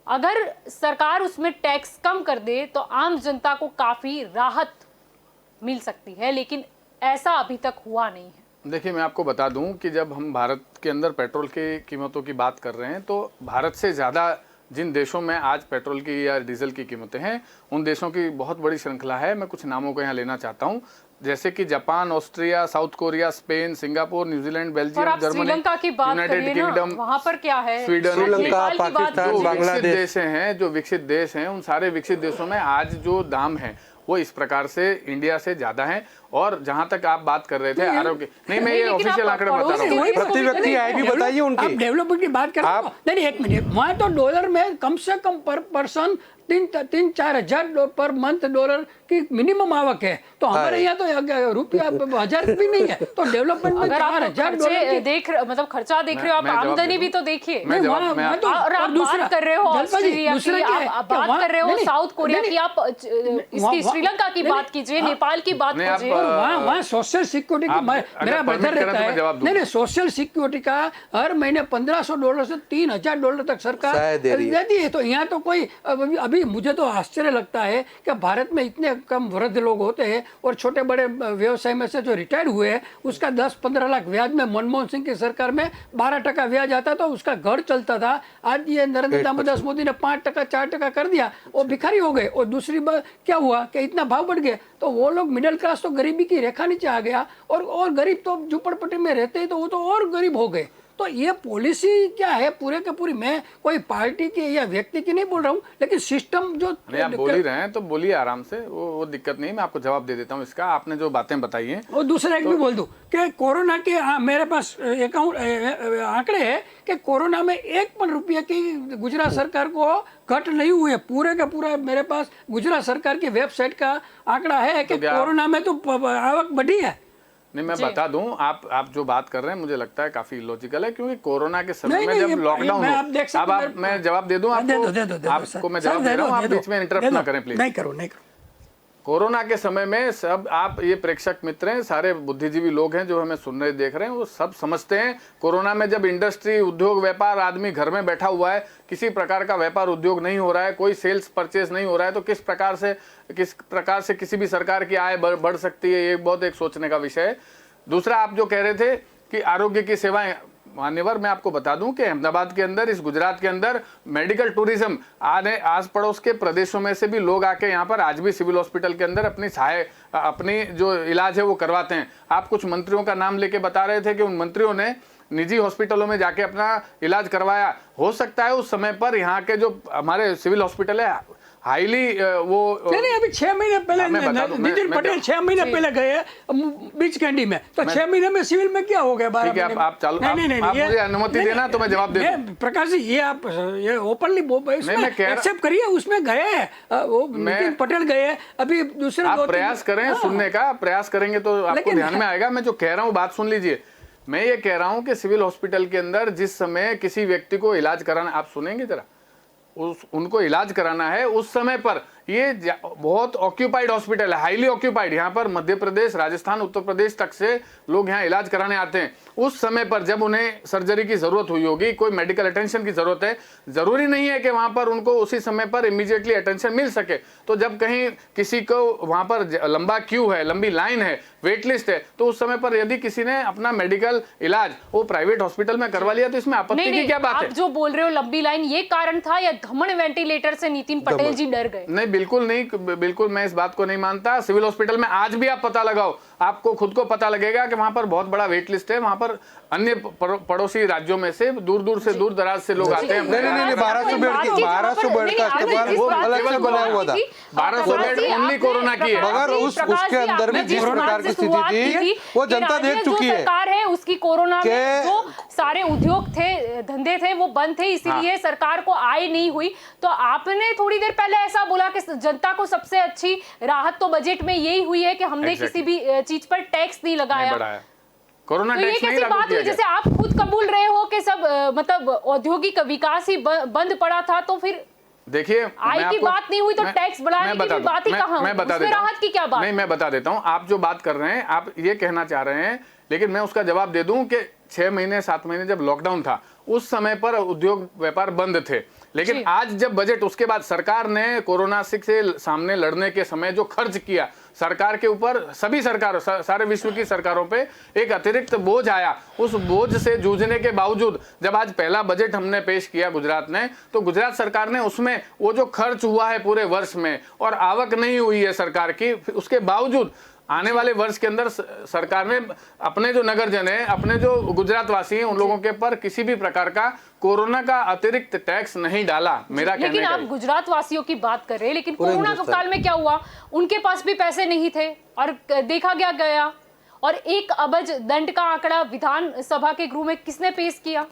[SPEAKER 1] अगर सरकार उसमें टैक्स कम कर दे तो आम जनता को काफी राहत मिल सकती है, लेकिन ऐसा अभी तक हुआ नहीं है।
[SPEAKER 7] देखिए, मैं आपको बता दूं कि जब हम भारत के अंदर पेट्रोल की कीमतों की बात कर रहे हैं तो भारत से ज़्यादा जिन देशों में आज पेट्रोल की या डीजल की कीमतें हैं, उन देशों की बहुत बड़ी श्रृंखला है। मैं कुछ नामों को यहाँ लेना चाहता हूँ, जैसे कि Japan, Austria, south Korea, Spain, Singapore, New Zealand,
[SPEAKER 1] और
[SPEAKER 7] बेल्जियम,
[SPEAKER 1] आप
[SPEAKER 7] जर्मनी,
[SPEAKER 1] श्रीलंका की बात
[SPEAKER 7] यूनाइटेड
[SPEAKER 1] करिए ना,
[SPEAKER 7] किंगडम,
[SPEAKER 1] वहाँ पर क्या है?
[SPEAKER 7] स्वीडन,
[SPEAKER 2] श्रीलंका,
[SPEAKER 1] नेपाल की बात
[SPEAKER 2] पाकिस्तान,
[SPEAKER 1] करिए।
[SPEAKER 7] जो विकसित
[SPEAKER 2] बांग्लादेश।
[SPEAKER 7] देश हैं, जो विकसित देश हैं, उन सारे विकसित देशों में आज जो दाम है वो इस प्रकार से इंडिया से ज्यादा है। और जहां तक आप बात कर रहे थे आरोग्य, नहीं मैं ये
[SPEAKER 1] लेकिन
[SPEAKER 7] ऑफिशियल
[SPEAKER 1] आप
[SPEAKER 7] आंकड़े बता
[SPEAKER 1] पड़ोसी
[SPEAKER 7] रहा हूँ।
[SPEAKER 1] वही
[SPEAKER 2] प्रति व्यक्ति आय भी बताइए
[SPEAKER 3] आप
[SPEAKER 2] उनकी।
[SPEAKER 3] डेवलपमेंट की बात कर रहे हो? नहीं एक मिनट, वहाँ तो डॉलर में कम से कम पर पर्सन 3-4 हजार पर मंथ डॉलर की मिनिमम आवक है। तो हमारे यहाँ तो रुपया 1000 भी नहीं है। तो डेवलपमेंट में
[SPEAKER 1] अगर आप
[SPEAKER 3] 4000
[SPEAKER 1] खर्चे
[SPEAKER 3] डॉलर
[SPEAKER 1] देख मतलब खर्चा देख रहे हो, आप
[SPEAKER 7] मैं जवाब
[SPEAKER 1] आमदनी
[SPEAKER 7] दे
[SPEAKER 1] भी
[SPEAKER 7] दूं।
[SPEAKER 1] तो देखिए।
[SPEAKER 7] मैं जवाब-
[SPEAKER 3] वहाँ-
[SPEAKER 7] मैं
[SPEAKER 3] वहाँ तो-
[SPEAKER 1] और आप बात कर रहे हो
[SPEAKER 3] जलपा जी,
[SPEAKER 1] ऑस्ट्रेलिया
[SPEAKER 3] दूसरा
[SPEAKER 1] की,
[SPEAKER 3] क्या है?
[SPEAKER 1] आप
[SPEAKER 3] क्या
[SPEAKER 1] बात
[SPEAKER 3] वहाँ-
[SPEAKER 1] कर रहे हो
[SPEAKER 3] नहीं,
[SPEAKER 1] साउथ कोरिया
[SPEAKER 3] नहीं,
[SPEAKER 1] की, आप इसकी श्रीलंका की बात कीजिए, नेपाल की बात
[SPEAKER 7] नहीं, आप,
[SPEAKER 1] कीजिए।
[SPEAKER 3] वहाँ सोशल सिक्योरिटी की
[SPEAKER 7] आप
[SPEAKER 3] मेरा
[SPEAKER 7] अगर
[SPEAKER 3] ब्रदर
[SPEAKER 7] permit करें
[SPEAKER 3] रहता
[SPEAKER 7] तो मैं
[SPEAKER 3] है।
[SPEAKER 7] जवाब दूंगा।
[SPEAKER 3] नहीं सोशल सिक्योरिटी का हर महीने $1500 से $3000 तक सरकार
[SPEAKER 2] शायद दे रही है।
[SPEAKER 3] देती है। तो यहाँ तो कोई अभी मुझे तो आश्चर्य लगता है कि भारत में इतने कम वृद्ध लोग होते हैं और छोटे बड़े व्यवसाय में से जो रिटायर्ड हुए हैं उसका 10-15 लाख ब्याज में मनमोहन सिंह की सरकार में 12% ब्याज आता तो उसका घर चलता था। आज ये नरेंद्र दामोदर मोदी ने 5%, 4% कर दिया, वो भिखारी हो गए। और दूसरी बात क्या हुआ कि इतना भाव बढ़ गया तो वो लोग मिडिल क्लास तो गरीबी की रेखा नीचे आ गया, और गरीब तो झुपड़पट्टी में रहते हैं तो वो तो और गरीब हो गए। तो ये पॉलिसी क्या है पूरे के पूरी, मैं कोई पार्टी की या व्यक्ति की नहीं बोल रहा हूँ, लेकिन सिस्टम जो
[SPEAKER 7] नहीं आप बोल ही रहे हैं तो बोलिए आराम से, वो दिक्कत नहीं, मैं आपको जवाब दे देता हूँ इसका। आपने जो बातें बताई हैं,
[SPEAKER 3] और दूसरा एक भी बोल दूं कि कोरोना के मेरे पास आंकड़े हैं कि कोरोना में ₹1 की गुजरात सरकार को घट नहीं हुई है। पूरे का पूरा मेरे पास गुजरात सरकार की वेबसाइट का आंकड़ा है कि कोरोना में तो आवक बढ़ी है।
[SPEAKER 7] नहीं मैं बता दूं, आप जो बात कर रहे हैं मुझे लगता है काफी लॉजिकल है, क्योंकि कोरोना के समय
[SPEAKER 3] नहीं,
[SPEAKER 7] में
[SPEAKER 3] नहीं,
[SPEAKER 7] जब
[SPEAKER 3] ये
[SPEAKER 7] लॉकडाउन
[SPEAKER 3] मैं
[SPEAKER 7] हो,
[SPEAKER 3] आप देख सकते
[SPEAKER 7] अब
[SPEAKER 3] हैं,
[SPEAKER 7] आप मैं जवाब दे दूं आपको, आपको मैं जवाब दे रहा हूं, आप बीच में इंटरप्ट ना करें प्लीज।
[SPEAKER 3] नहीं करो।
[SPEAKER 7] कोरोना के समय में सब आप ये प्रेक्षक मित्र हैं, सारे बुद्धिजीवी लोग हैं जो हमें सुन रहे देख रहे हैं, वो सब समझते हैं कोरोना में जब इंडस्ट्री, उद्योग, व्यापार, आदमी घर में बैठा हुआ है, किसी प्रकार का व्यापार उद्योग नहीं हो रहा है, कोई सेल्स परचेज नहीं हो रहा है, तो किस प्रकार से किसी भी सरकार की आय बढ़ सकती है, ये बहुत एक सोचने का विषय है। दूसरा आप जो कह रहे थे कि आरोग्य की सेवाएं, मान्यवर मैं आपको बता दूं कि अहमदाबाद के अंदर, इस गुजरात के अंदर मेडिकल टूरिज्म आस पड़ोस के प्रदेशों में से भी लोग आके यहाँ पर आज भी सिविल हॉस्पिटल के अंदर अपनी जो इलाज है वो करवाते हैं। आप कुछ मंत्रियों का नाम लेके बता रहे थे कि उन मंत्रियों ने निजी हॉस्पिटलों में जाके अपना इलाज करवाया। हो सकता है उस समय पर यहाँ के जो हमारे सिविल हॉस्पिटल है हाईली वो
[SPEAKER 3] नहीं अभी 6 महीने पहले
[SPEAKER 7] मैं बता दूं,
[SPEAKER 3] नितिन
[SPEAKER 7] मैं
[SPEAKER 3] पटेल 6 महीने पहले गए बीच कैंडी में, तो 6 महीने में सिविल में क्या हो गया? 12
[SPEAKER 7] ठीक है,
[SPEAKER 3] महीने
[SPEAKER 7] आप चालू, आप मुझे अनुमति देना तो मैं जवाब दे दूं।
[SPEAKER 3] प्रकाश जी ये आप ये ओपनली एक्सेप्ट करिए, उसमें गए वो नितिन पटेल गए, अभी दूसरे
[SPEAKER 7] आप प्रयास करें सुनने का, प्रयास करेंगे तो आपको ध्यान में आएगा। मैं जो कह रहा हूँ बात सुन लीजिए। मैं ये कह रहा हूँ कि सिविल हॉस्पिटल के अंदर जिस समय किसी व्यक्ति को इलाज कराना, आप सुनेंगे जरा, उनको इलाज कराना है उस समय पर, ये बहुत ऑक्यूपाइड हॉस्पिटल है, हाईली ऑक्यूपाइड। यहाँ पर मध्य प्रदेश, राजस्थान, उत्तर प्रदेश तक से लोग यहाँ इलाज कराने आते हैं। उस समय पर जब उन्हें सर्जरी की जरूरत हुई होगी, कोई मेडिकल अटेंशन की जरूरत है, जरूरी नहीं है कि वहां पर उनको उसी समय पर इमीडिएटली अटेंशन मिल सके। तो जब कहीं किसी को वहां पर लंबा क्यू है, लंबी लाइन है, वेट लिस्ट है, तो उस समय पर यदि किसी ने अपना मेडिकल इलाज वो प्राइवेट हॉस्पिटल में करवा लिया तो इसमें आपत्ति की क्या बात है?
[SPEAKER 1] आप जो बोल रहे हो लंबी लाइन, ये कारण था या धमन वेंटिलेटर से नितिन पटेल जी डर गए?
[SPEAKER 7] नहीं बिल्कुल नहीं, बिल्कुल मैं इस बात को नहीं मानता। सिविल हॉस्पिटल में आज भी आप पता लगाओ, आपको खुद को पता लगेगा कि वहां पर बहुत बड़ा वेट लिस्ट है। वहां पर अन्य पड़ोसी राज्यों में से दूर से दूर दराज से लोग आते हैं।
[SPEAKER 2] नहीं 1200 बेड का इस्तेमाल वो अलग से बना हुआ था।
[SPEAKER 7] 1200 बेड ओनली कोरोना की है,
[SPEAKER 2] मगर उसके अंदर भी जिस प्रकार की स्थिति थी वो जनता देख चुकी है।
[SPEAKER 1] सरकार है उसकी कोरोना में जो सारे उद्योग थे, धंधे थे, वो बंद थे, इसीलिए सरकार को आय नहीं हुई। तो आपने थोड़ी देर पहले ऐसा बोला कि जनता को सबसे अच्छी राहत तो बजट में यही हुई है कि हमने किसी भी चीज पर टैक्स नहीं लगाया।
[SPEAKER 7] कोरोना
[SPEAKER 1] तो ये कैसी बात हुई? जैसे आप खुद कबूल रहे हो कि सब मतलब औद्योगिक विकास ही बंद पड़ा था, तो फिर
[SPEAKER 7] देखिए
[SPEAKER 1] आय की बात नहीं हुई तो टैक्स बढ़ाने की भी बात ही कहाँ?
[SPEAKER 7] मैं बता
[SPEAKER 1] उसमें राहत की क्या बात?
[SPEAKER 7] नहीं मैं बता देता हूँ। आप जो बात कर रहे हैं, आप ये कहना चाह रहे हैं, लेकिन मैं उसका जवाब दे दूं कि 6 महीने 7 महीने जब लॉकडाउन था उस समय पर उद्योग व्यापार बंद थे, लेकिन आज जब बजट, उसके बाद सरकार ने कोरोना से सामने लड़ने के समय जो खर्च किया, सरकार के ऊपर, सभी सरकारों, सारे विश्व की सरकारों पे एक अतिरिक्त बोझ आया। उस बोझ से जूझने के बावजूद जब आज पहला बजट हमने पेश किया गुजरात ने, तो गुजरात सरकार ने उसमें वो जो खर्च हुआ है पूरे वर्ष में और आवक नहीं हुई है सरकार की, उसके बावजूद आने वाले वर्ष के अंदर सरकार ने अपने जो नगरजन है, अपने जो गुजरात वासी हैं, उन लोगों के पर किसी भी प्रकार का कोरोना का अतिरिक्त टैक्स नहीं डाला। मेरा कहने
[SPEAKER 1] लेकिन
[SPEAKER 7] का
[SPEAKER 1] आप गुजरात वासियों की बात कर रहे हैं, लेकिन
[SPEAKER 2] पूरे
[SPEAKER 1] कोरोना
[SPEAKER 2] हिंदुस्तान।
[SPEAKER 1] काल में क्या हुआ, उनके पास भी पैसे नहीं थे और देखा गया और 1 अबज दंड का आंकड़ा विधानसभा के गृह में किसने पेश किया?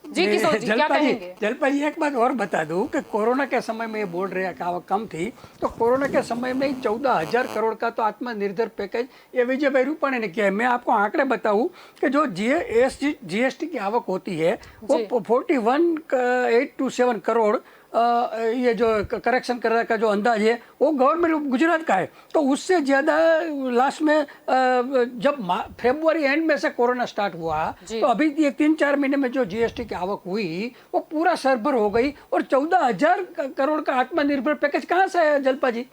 [SPEAKER 1] जी किशोर जी, क्या कहेंगे?
[SPEAKER 3] जलपा जी, एक बात और बता दूं कि कोरोना के समय में ये बोल रहे हैं कि आवक कम थी, तो कोरोना के समय में 14,000 करोड़ का तो आत्मनिर्भर पैकेज ये विजय भाई रूपाणी ने किया है। मैं आपको आंकड़े बताऊं कि जो जीएसटी की आवक होती है वो 41,827 करोड़ ये जो करेक्शन करने का जो अंदाज है वो गवर्नमेंट गुजरात का है। तो उससे ज़्यादा लास्ट में जब फरवरी एंड में से कोरोना स्टार्ट हुआ, तो अभी ये 3-4 महीने में जो जीएसटी की आवक हुई वो पूरा सरभर हो गई। और 14,000 करोड़ का आत्मनिर्भर पैकेज कहाँ से है जलपा जी?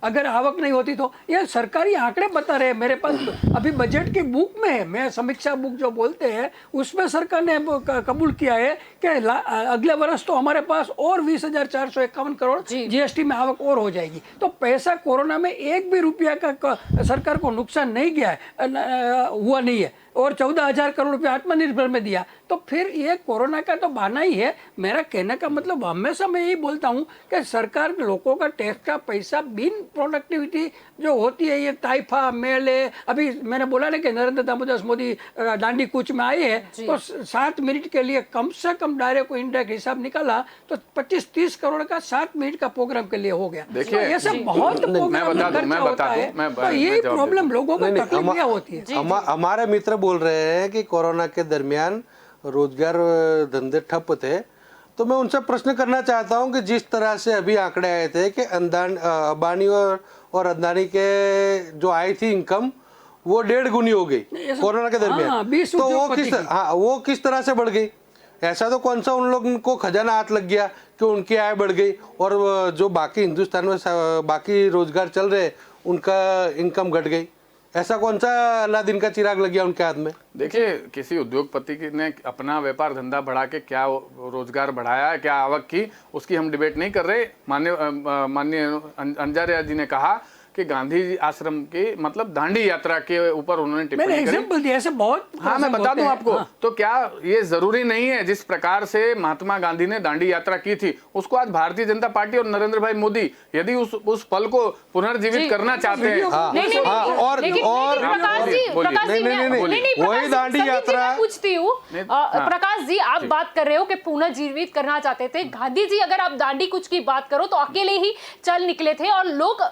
[SPEAKER 3] अगर आवक नहीं होती तो ये सरकारी आंकड़े बता रहे हैं मेरे पास। अभी बजट की बुक में है, मैं समीक्षा बुक जो बोलते हैं उसमें सरकार ने कबूल किया है कि अगले वर्ष तो हमारे पास और 20,451 करोड़ जीएसटी में आवक और हो जाएगी। तो पैसा कोरोना में एक भी रुपया का सरकार को नुकसान नहीं गया है, हुआ नहीं है, और 14,000 करोड़ रुपया आत्मनिर्भर में दिया। तो फिर ये कोरोना का तो बहाना ही है। मेरा कहने का मतलब हमेशा मैं यही बोलता हूँ कि सरकार लोगों का टैक्स का पैसा बिन प्रोडक्टिविटी जो होती है, ये ताइफा मेले, अभी मैंने बोला ना कि नरेंद्र दामोदर मोदी दांडी कूच में आए हैं, तो 7 मिनट के लिए कम से कम डायरेक्ट को इंडायरेक्ट हिसाब निकाला तो 25-30 करोड़ का 7 मिनट का प्रोग्राम के लिए हो गया।
[SPEAKER 7] देखिए,
[SPEAKER 3] तो ये सब बहुत
[SPEAKER 7] मैं बता दूं,
[SPEAKER 3] तो यही प्रॉब्लम लोगों को तकलीफ क्या होती है।
[SPEAKER 2] हमारे मित्र बोल रहे हैं कि कोरोना के दरमियान रोजगार धंधे ठप थे, तो मैं उनसे प्रश्न करना चाहता हूं कि जिस तरह से अभी आंकड़े आए थे कि अंबानी और अदानी के जो आई थी इनकम वो 1.5 गुनी हो गई कोरोना के दरमियान, तो वो किस तरह से बढ़ गई? ऐसा तो कौन सा उन लोगों को खजाना हाथ लग गया कि उनकी आय बढ़ गई और जो बाकी हिंदुस्तान में बाकी रोजगार चल रहे उनका इनकम घट गई? ऐसा कौन सा अलादीन का चिराग लग गया उनके हाथ में?
[SPEAKER 7] देखिए, किसी उद्योगपति ने अपना व्यापार धंधा बढ़ा के क्या रोजगार बढ़ाया, क्या आवक की, उसकी हम डिबेट नहीं कर रहे। माननीय अंजारिया जी ने कहा कि गांधी जी आश्रम की मतलब दांडी यात्रा के ऊपर उन्होंने टिप्पणी
[SPEAKER 3] एग्जांपल दिया, ऐसे बहुत।
[SPEAKER 7] हाँ, मैं बता दूं आपको। हाँ। तो क्या ये जरूरी नहीं है जिस प्रकार से महात्मा गांधी ने दांडी यात्रा की थी उसको आज भारतीय जनता पार्टी और नरेंद्र भाई मोदी यदि उस पल को पुनर्जीवित करना चाहते हैं?
[SPEAKER 2] वही दांडी यात्रा
[SPEAKER 1] पूछती हूँ प्रकाश जी, आप बात कर रहे हो कि पुनर्जीवित करना चाहते थे। गांधी जी अगर आप दांडी कूच की बात करो तो अकेले ही चल निकले थे और लोग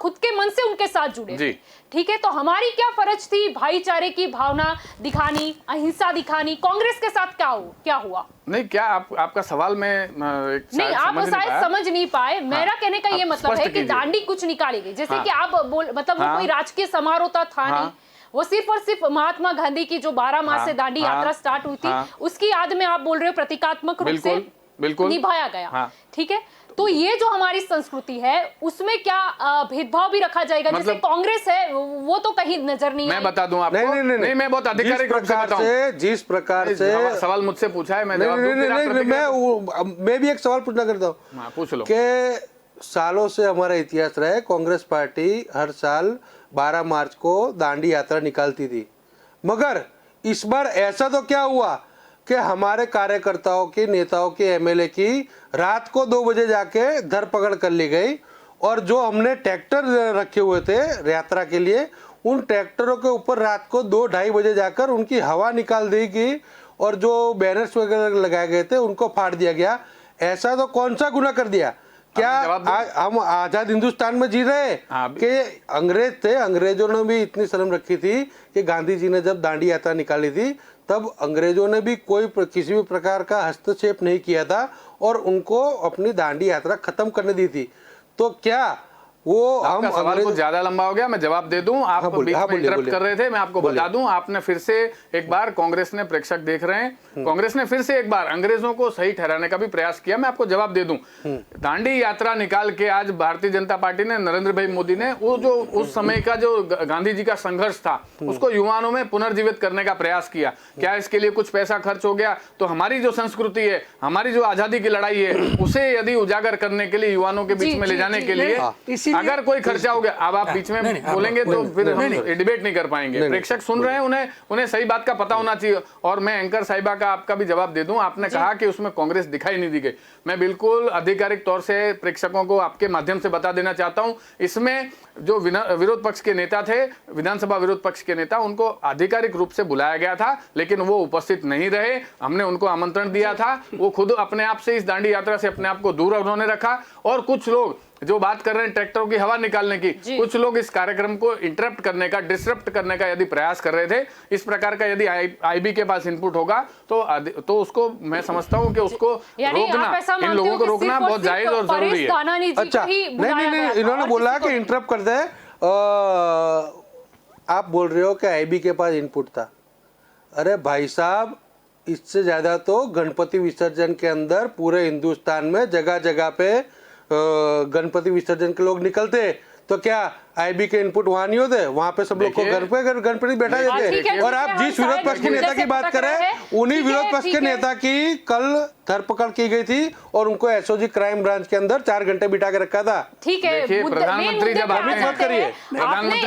[SPEAKER 1] खुद के मन से उनके साथ जुड़े थे। ठीक है, तो हमारी क्या फर्ज थी? भाईचारे की भावना दिखानी, अहिंसा दिखानी। कांग्रेस के साथ क्या हुआ?
[SPEAKER 7] नहीं, क्या आपका सवाल में
[SPEAKER 1] नहीं, आप शायद समझ नहीं पाए। मेरा कहने का ये मतलब है कि दांडी कुछ निकाली गई, जैसे कि आप मतलब वो कोई राजकीय समारोह था नहीं, वो सिर्फ और सिर्फ महात्मा गांधी की जो 12 मार्च से दांडी यात्रा स्टार्ट हुई थी उसकी याद में आप बोल रहे हो प्रतीकात्मक रूप से निभाया गया। ठीक है, तो ये जो हमारी संस्कृति है उसमें क्या भेदभाव भी रखा जाएगा? मतलब जैसे कांग्रेस है वो तो कहीं नजर नहीं।
[SPEAKER 7] मैं बता दूं आपको। नहीं, मैं बहुत आधिकारिक रूप से बताऊं।
[SPEAKER 2] जिस प्रकार से
[SPEAKER 7] सवाल मुझसे पूछा है, मैं जवाब दूं।
[SPEAKER 2] मैं भी एक सवाल पूछना करता हूं।
[SPEAKER 7] पूछ लो।
[SPEAKER 2] कि सालों से हमारा इतिहास रहा है, कांग्रेस पार्टी हर साल 12 मार्च को दांडी यात्रा निकालती थी, मगर इस बार ऐसा तो क्या हुआ कि हमारे कार्यकर्ताओं की, नेताओं की, एमएलए की रात को 2 बजे जाके धरपकड़ कर ली गई और जो हमने ट्रैक्टर रखे हुए थे यात्रा के लिए उन ट्रैक्टरों के ऊपर रात को 2-2:30 बजे जाकर उनकी हवा निकाल दी गई और जो बैनर्स वगैरह लगाए गए थे उनको फाड़ दिया गया। ऐसा तो कौन सा गुनाह कर दिया? क्या हम आजाद हिंदुस्तान में जी रहे कि अंग्रेज थे? अंग्रेजों ने भी इतनी शर्म रखी थी कि गांधी जी ने जब दांडी यात्रा निकाली थी तब अंग्रेजों ने भी किसी भी प्रकार का हस्तक्षेप नहीं किया था और उनको अपनी दांडी यात्रा खत्म करने दी थी। तो क्या वो हम
[SPEAKER 7] आपका सवाल
[SPEAKER 2] अंग्रेज-
[SPEAKER 7] कुछ ज्यादा लंबा हो गया, मैं जवाब दे दूं। आप बीच में इंटरप्ट कर रहे थे, मैं आपको बता दूं, आपने फिर से एक बार, कांग्रेस ने, प्रेक्षक देख रहे हैं, कांग्रेस ने फिर से एक बार अंग्रेजों को सही ठहराने का भी प्रयास किया। मैं आपको जवाब दे दूं, दांडी यात्रा निकाल के आज भारतीय जनता पार्टी ने, नरेंद्र भाई मोदी ने, वो जो उस समय का जो गांधी जी का संघर्ष था उसको युवाओं में पुनर्जीवित करने का प्रयास किया। क्या इसके लिए कुछ पैसा खर्च हो गया? तो हमारी जो संस्कृति है, हमारी जो आजादी की लड़ाई है, उसे यदि उजागर करने के लिए, युवाओं के बीच में ले जाने के लिए अगर कोई खर्चा हो गया, अब आप बीच में बोलेंगे तो फिर हम डिबेट नहीं कर पाएंगे। प्रेक्षक सुन रहे हैं, उन्हें सही बात का पता होना चाहिए। और मैं एंकर साहिबा का आपका भी जवाब दे दूं, आपने कहा कि उसमें कांग्रेस दिखाई नहीं दी गई। मैं बिल्कुल आधिकारिक तौर से प्रेक्षकों को आपके माध्यम से बता देना चाहता हूं, इसमें जो विरोध पक्ष के नेता थे, विधानसभा विरोध पक्ष के नेता, उनको आधिकारिक रूप से बुलाया गया था, लेकिन वो उपस्थित नहीं रहे। हमने उनको आमंत्रण दिया था, वो खुद अपने आप से इस दांडी यात्रा से अपने आप को दूर उन्होंने रखा। और कुछ लोग जो बात कर रहे हैं ट्रैक्टरों की हवा निकालने की, कुछ लोग इस कार्यक्रम को इंटरप्ट करने का, डिसरप्ट करने का यदि प्रयास कर रहे थे, इस प्रकार का यदि आईबी के पास इनपुट होगा तो उसको मैं समझता हूं कि उसको रोकना, इन लोगों को रोकना बहुत जायज और जरूरी है।
[SPEAKER 2] अच्छा, नहीं, इन्होंने बोला कि इंटरप्ट करते हैं। आप बोल रहे हो कि आईबी के पास इनपुट था। अरे भाई साहब, इससे ज्यादा तो गणपति विसर्जन के अंदर पूरे हिंदुस्तान में जगह जगह पे गणपति विसर्जन के लोग निकलते, तो क्या आईबी के इनपुट वहां नहीं होते? वहां पे सब लोग को घर पे गणपति बैठा देते। और आप जिस विरोध पक्ष के नेता की बात करें, उन्हीं विरोध पक्ष के नेता की कल धरपकड़ की गई थी और उनको एसओजी क्राइम ब्रांच के अंदर 4 घंटे बिठा के रखा था।
[SPEAKER 1] ठीक है,
[SPEAKER 7] प्रधानमंत्री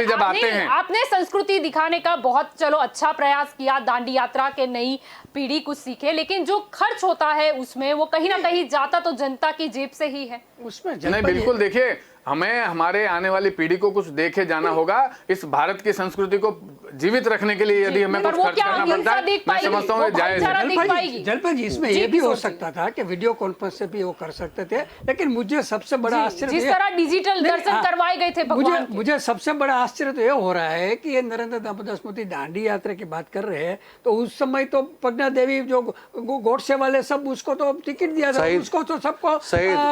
[SPEAKER 7] जब आते हैं,
[SPEAKER 1] आपने संस्कृति दिखाने का बहुत चलो अच्छा प्रयास किया, दांडी यात्रा के नई पीढ़ी कुछ सीखे, लेकिन जो खर्च होता है उसमें वो कहीं ना कहीं जाता तो जनता की जेब से ही है।
[SPEAKER 3] उसमें
[SPEAKER 7] नहीं, बिल्कुल। देखिए, हमें हमारे आने वाली पीढ़ी को कुछ देखे जाना होगा। इस भारत की संस्कृति को जीवित रखने के लिए यदि हमें कुछ खर्च करना पड़ता है, मैं समझता हूँ जायज है।
[SPEAKER 3] जलपा जी, इसमें ये भी हो सकता था कि वीडियो कॉन्फ्रेंस से भी वो कर सकते थे, लेकिन मुझे सबसे बड़ा आश्चर्य,
[SPEAKER 1] जिस तरह डिजिटल दर्शन करवाए गए थे भगवान के,
[SPEAKER 3] मुझे सबसे बड़ा आश्चर्य तो ये हो रहा है कि ये नरेंद्र दामोदर मोदी दांडी यात्रा की बात कर रहे हैं, तो उस समय तो प्रज्ञा देवी जो गोडसे वाले सब, उसको तो टिकट दिया था, उसको तो सबको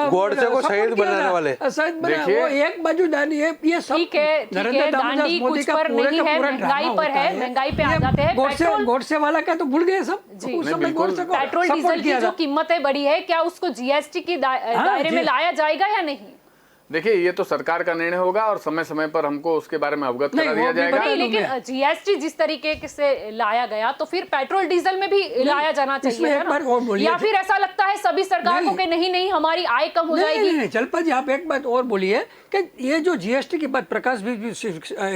[SPEAKER 2] गोडसे को शहीद बनाने वाले,
[SPEAKER 3] शहीद बना, वो एक बाजू दांडी है। ये सब
[SPEAKER 1] ठीक है, दांडी कुछ पर नहीं है, महंगाई पर है, महंगाई पे आ जाते हैं।
[SPEAKER 3] गोडसे वाला का तो भूल गए सब। उस समय गोडसे को
[SPEAKER 1] पेट्रोल डीजल की जो कीमतें बढ़ी है, क्या उसको जीएसटी की दायरे में लाया जाएगा या नहीं?
[SPEAKER 7] देखिए, ये तो सरकार का निर्णय होगा और समय समय पर हमको उसके बारे में अवगत करा दिया जाएगा।
[SPEAKER 1] नहीं, लेकिन जीएसटी जिस तरीके से लाया गया, तो फिर पेट्रोल डीजल में भी लाया जाना चाहिए था ना? या फिर ऐसा लगता है सभी सरकार को कि नहीं नहीं, हमारी आय कम हो जाएगी?
[SPEAKER 3] नहीं, जलपा जी, आप एक बात और बोलिए कि ये जो जीएसटी की बात प्रकाश भी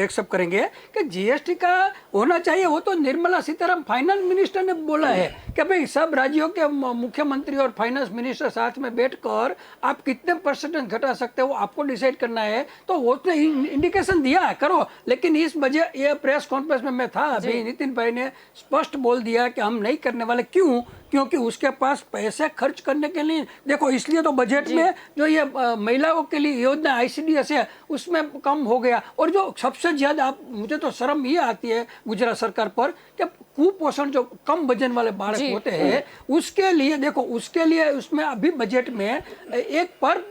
[SPEAKER 3] एक्सेप्ट करेंगे कि जीएसटी का होना चाहिए, वो तो निर्मला सीतारामन फाइनेंस मिनिस्टर ने बोला है कि भाई सब राज्यों के मुख्यमंत्री और फाइनेंस मिनिस्टर साथ में बैठकर आप कितने % घटा सकते हो, आपको डिसाइड करना है। तो वो तो इंडिकेशन दिया है, करो। लेकिन इस वजह, ये प्रेस कॉन्फ्रेंस में मैं था अभी, नितिन भाई ने स्पष्ट बोल दिया कि हम नहीं करने वाले। क्यों? क्योंकि उसके पास पैसे खर्च करने के लिए, देखो, इसलिए तो बजट में जो ये महिलाओं के लिए योजना ICDS है, उसमें कम हो गया। और जो सबसे ज्यादा, मुझे तो शर्म ये आती है गुजरात सरकार पर कि कुपोषण जो कम वजन वाले बालक होते हैं, उसके लिए देखो, उसके लिए उसमें अभी बजट में एक पर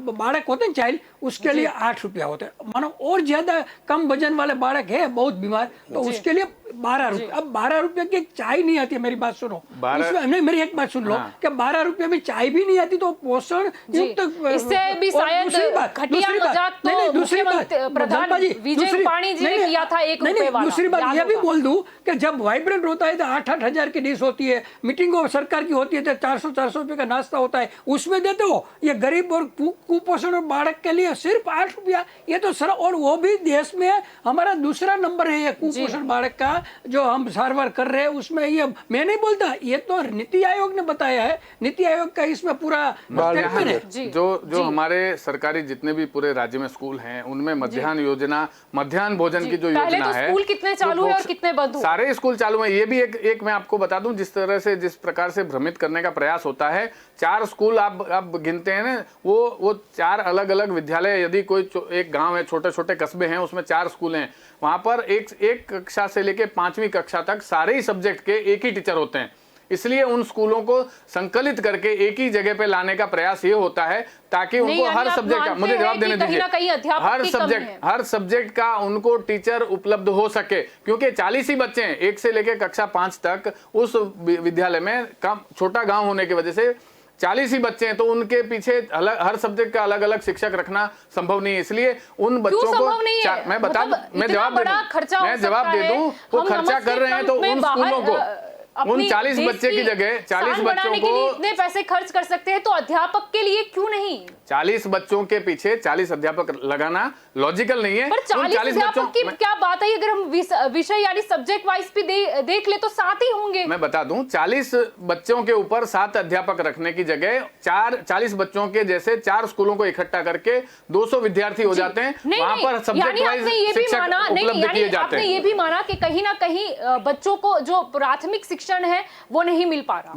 [SPEAKER 3] बालक होते हैं चाइल्ड, उसके लिए 8 रुपया होते हैं। मानो और ज्यादा कम वजन वाले बालक है बहुत बीमार, तो उसके लिए 12 रुपये। अब 12 रुपये की चाय नहीं आती है, मेरी बात सुनो, नहीं, मेरी एक बात सुन लो कि 12 रुपये में चाय भी नहीं आती, तो पोषण युक्त,
[SPEAKER 1] इससे भी शायद घटिया मजाक तो प्रधान विजय रूपाणी जी ने किया था 1 रुपये वाला।
[SPEAKER 3] दूसरी बात ये भी बोल दूं कि जब वाइब्रेंट होता है तो 8-8 हजार की डिश होती है, मीटिंगों सरकार की होती है तो 400-400 रुपये का नाश्ता होता है, उसमें देते हो। ये गरीब और कुपोषण और बालक के लिए सिर्फ 8 रुपया, ये तो सर, और वो भी देश में हमारा दूसरा नंबर है ये कुपोषण बालक का जो हम सारवार कर रहे हैं। उसमें ये मैं नहीं बोलता, ये तो नीति आयोग ने बताया है, नीति आयोग का इसमें पूरा स्टेटमेंट है।
[SPEAKER 7] जो हमारे सरकारी जितने भी पूरे राज्य में स्कूल हैं, उनमें मध्याह्न योजना, मध्याह्न भोजन की जो योजना है,
[SPEAKER 1] स्कूल कितने चालू है और कितने बंद हुए?
[SPEAKER 7] सारे स्कूल चालू है। ये भी एक मैं आपको बता दूं, जिस तरह से, जिस प्रकार से भ्रमित करने का प्रयास होता है। 4 स्कूल आप गिनते हैं ना, वो 4 अलग अलग विद्यालय, यदि कोई एक गांव है, छोटे छोटे कस्बे हैं, उसमें 4 स्कूल हैं, वहां पर एक कक्षा से लेके 5वीं कक्षा तक सारे ही सब्जेक्ट के एक ही टीचर होते हैं। इसलिए उन स्कूलों को संकलित करके एक ही जगह पे लाने का प्रयास ये होता है ताकि
[SPEAKER 1] नहीं,
[SPEAKER 7] उनको
[SPEAKER 1] यानी
[SPEAKER 7] हर
[SPEAKER 1] आप
[SPEAKER 7] सब्जेक्ट का,
[SPEAKER 1] मानते
[SPEAKER 7] मुझे जवाब
[SPEAKER 1] हैं
[SPEAKER 7] देने
[SPEAKER 1] कि कहीं
[SPEAKER 7] दीजिए,
[SPEAKER 1] ना कहीं अध्यापक की कमी है।
[SPEAKER 7] हर सब्जेक्ट का उनको टीचर उपलब्ध हो सके, क्योंकि 40 ही बच्चे हैं 1 से लेकर कक्षा 5 तक उस विद्यालय में। कम छोटा गांव होने की वजह से 40 ही बच्चे हैं, तो उनके पीछे हर सब्जेक्ट का अलग अलग शिक्षक रखना संभव नहीं है। इसलिए उन बच्चों को मैं बता मैं जवाब दे दूं, वो खर्चा कर रहे हैं तो उन स्कूलों को उन 40 बच्चे की जगह 40 बच्चों को
[SPEAKER 1] इतने पैसे खर्च कर सकते हैं, तो अध्यापक के लिए क्यों नहीं?
[SPEAKER 7] 40 बच्चों के पीछे 40 अध्यापक लगाना लॉजिकल नहीं है।
[SPEAKER 1] पर 40 अध्यापक की क्या बात है? अगर हम विषय यानी सब्जेक्ट वाइज भी देख ले तो 7 ही होंगे।
[SPEAKER 7] मैं बता दूं, 40 बच्चों के ऊपर 7 अध्यापक रखने की जगह 40 बच्चों के जैसे 4 स्कूलों को इकट्ठा करके 200 विद्यार्थी हो जाते हैं। वहां पर सब्जेक्ट वाइज शिक्षक उपलब्ध किए जाते
[SPEAKER 1] आपने
[SPEAKER 7] हैं।
[SPEAKER 1] ये भी माना कि कहीं ना कहीं बच्चों को जो प्राथमिक शिक्षण है वो नहीं मिल पा रहा।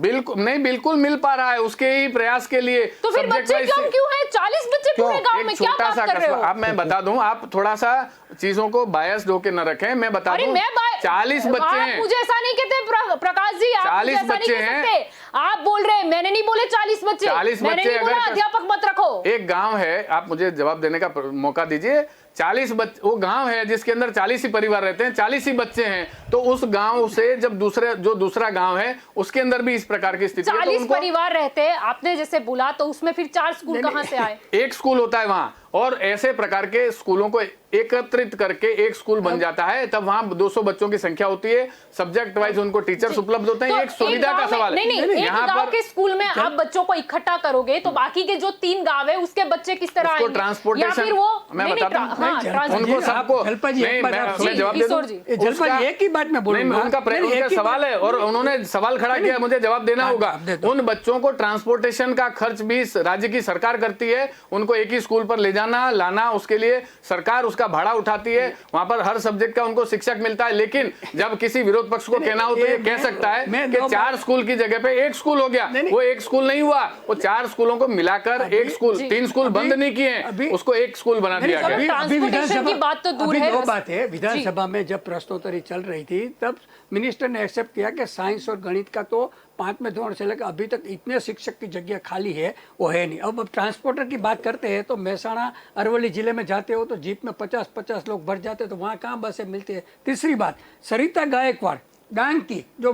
[SPEAKER 7] बिल्कुल मिल पा रहा है, उसके ही प्रयास के लिए।
[SPEAKER 1] तो फिर बच्चे क्यों है 40 बच्चे पूरे गांव में? क्या बात कर रहे हो
[SPEAKER 7] आप? मैं बता दूं, आप थोड़ा सा चीजों को बायस्ड होकर न रखें। मैं बता दूं, 40 बच्चे हैं।
[SPEAKER 1] मुझे ऐसा नहीं कहते प्रकाश जी, आप
[SPEAKER 7] 40 बच्चे हैं।
[SPEAKER 1] आप बोल रहे हैं, मैंने नहीं बोले 40 बच्चे।
[SPEAKER 7] 40
[SPEAKER 1] मैंने
[SPEAKER 7] बच्चे
[SPEAKER 1] नहीं बोला अध्यापक मत रखो।
[SPEAKER 7] एक गांव है, आप मुझे जवाब देने का मौका दीजिए। 40 बच्चे, वो गांव है जिसके अंदर 40 ही परिवार रहते हैं, 40 ही बच्चे हैं, तो उस गांव से जब दूसरा गांव है उसके अंदर भी इस प्रकार की स्थिति है,
[SPEAKER 1] 40 परिवार रहते हैं, आपने जैसे बोला, तो उसमें फिर 4 स्कूल कहां से आए?
[SPEAKER 7] एक स्कूल होता है वहां, और ऐसे प्रकार के स्कूलों को एकत्रित करके एक स्कूल बन जाता है, तब वहां 200 बच्चों की संख्या होती है, सब्जेक्ट वाइज उनको टीचर्स उपलब्ध होते हैं।
[SPEAKER 1] तो
[SPEAKER 7] एक सुविधा का सवाल है।
[SPEAKER 1] नहीं, एक गांव के स्कूल में आप बच्चों को इकट्ठा करोगे तो बाकी के जो 3 गांव है उसके बच्चे किस तरह आएंगे?
[SPEAKER 7] ट्रांसपोर्टेशन,
[SPEAKER 1] या फिर वो
[SPEAKER 7] मैं बताता हूं उनको सबको। मैं जवाब दे दूं,
[SPEAKER 3] एक ही बात में बोलूंगा,
[SPEAKER 7] उनका सवाल है और उन्होंने सवाल खड़ा किया, मुझे जवाब देना होगा। उन बच्चों को ट्रांसपोर्टेशन का खर्च भी राज्य की सरकार करती है, उनको एक ही स्कूल पर ले जाना लाना, उसके लिए सरकार उसका भाड़ा उठाती है। वहां पर हर सब्जेक्ट का उनको शिक्षक मिलता है। लेकिन जब किसी विरोध पक्ष को कहना हो तो ये कह सकता है कि 4 स्कूल की जगह पे 1 स्कूल हो गया। वो 1 स्कूल नहीं हुआ, वो 4 स्कूलों को मिलाकर 1 स्कूल, 3 स्कूल बंद नहीं किए, उसको 1 स्कूल बना दिया गया।
[SPEAKER 3] अभी विधानसभा
[SPEAKER 1] की बात तो दूर है,
[SPEAKER 3] दो बात है। विधानसभा में जब प्रश्नोत्तरी चल रही थी तब मिनिस्टर ने एक्सेप्ट किया कि साइंस और गणित का तो 5वें दौर से लेकर अभी तक इतने शिक्षक की जगह खाली है वो है नहीं। अब ट्रांसपोर्टर की बात करते हैं तो महसाणा अरवली जिले में जाते हो तो जीप में 50-50 लोग भर जाते, तो वहाँ कहाँ बसें मिलती है। तीसरी बात, सरिता गायकवाड़ डांग की जो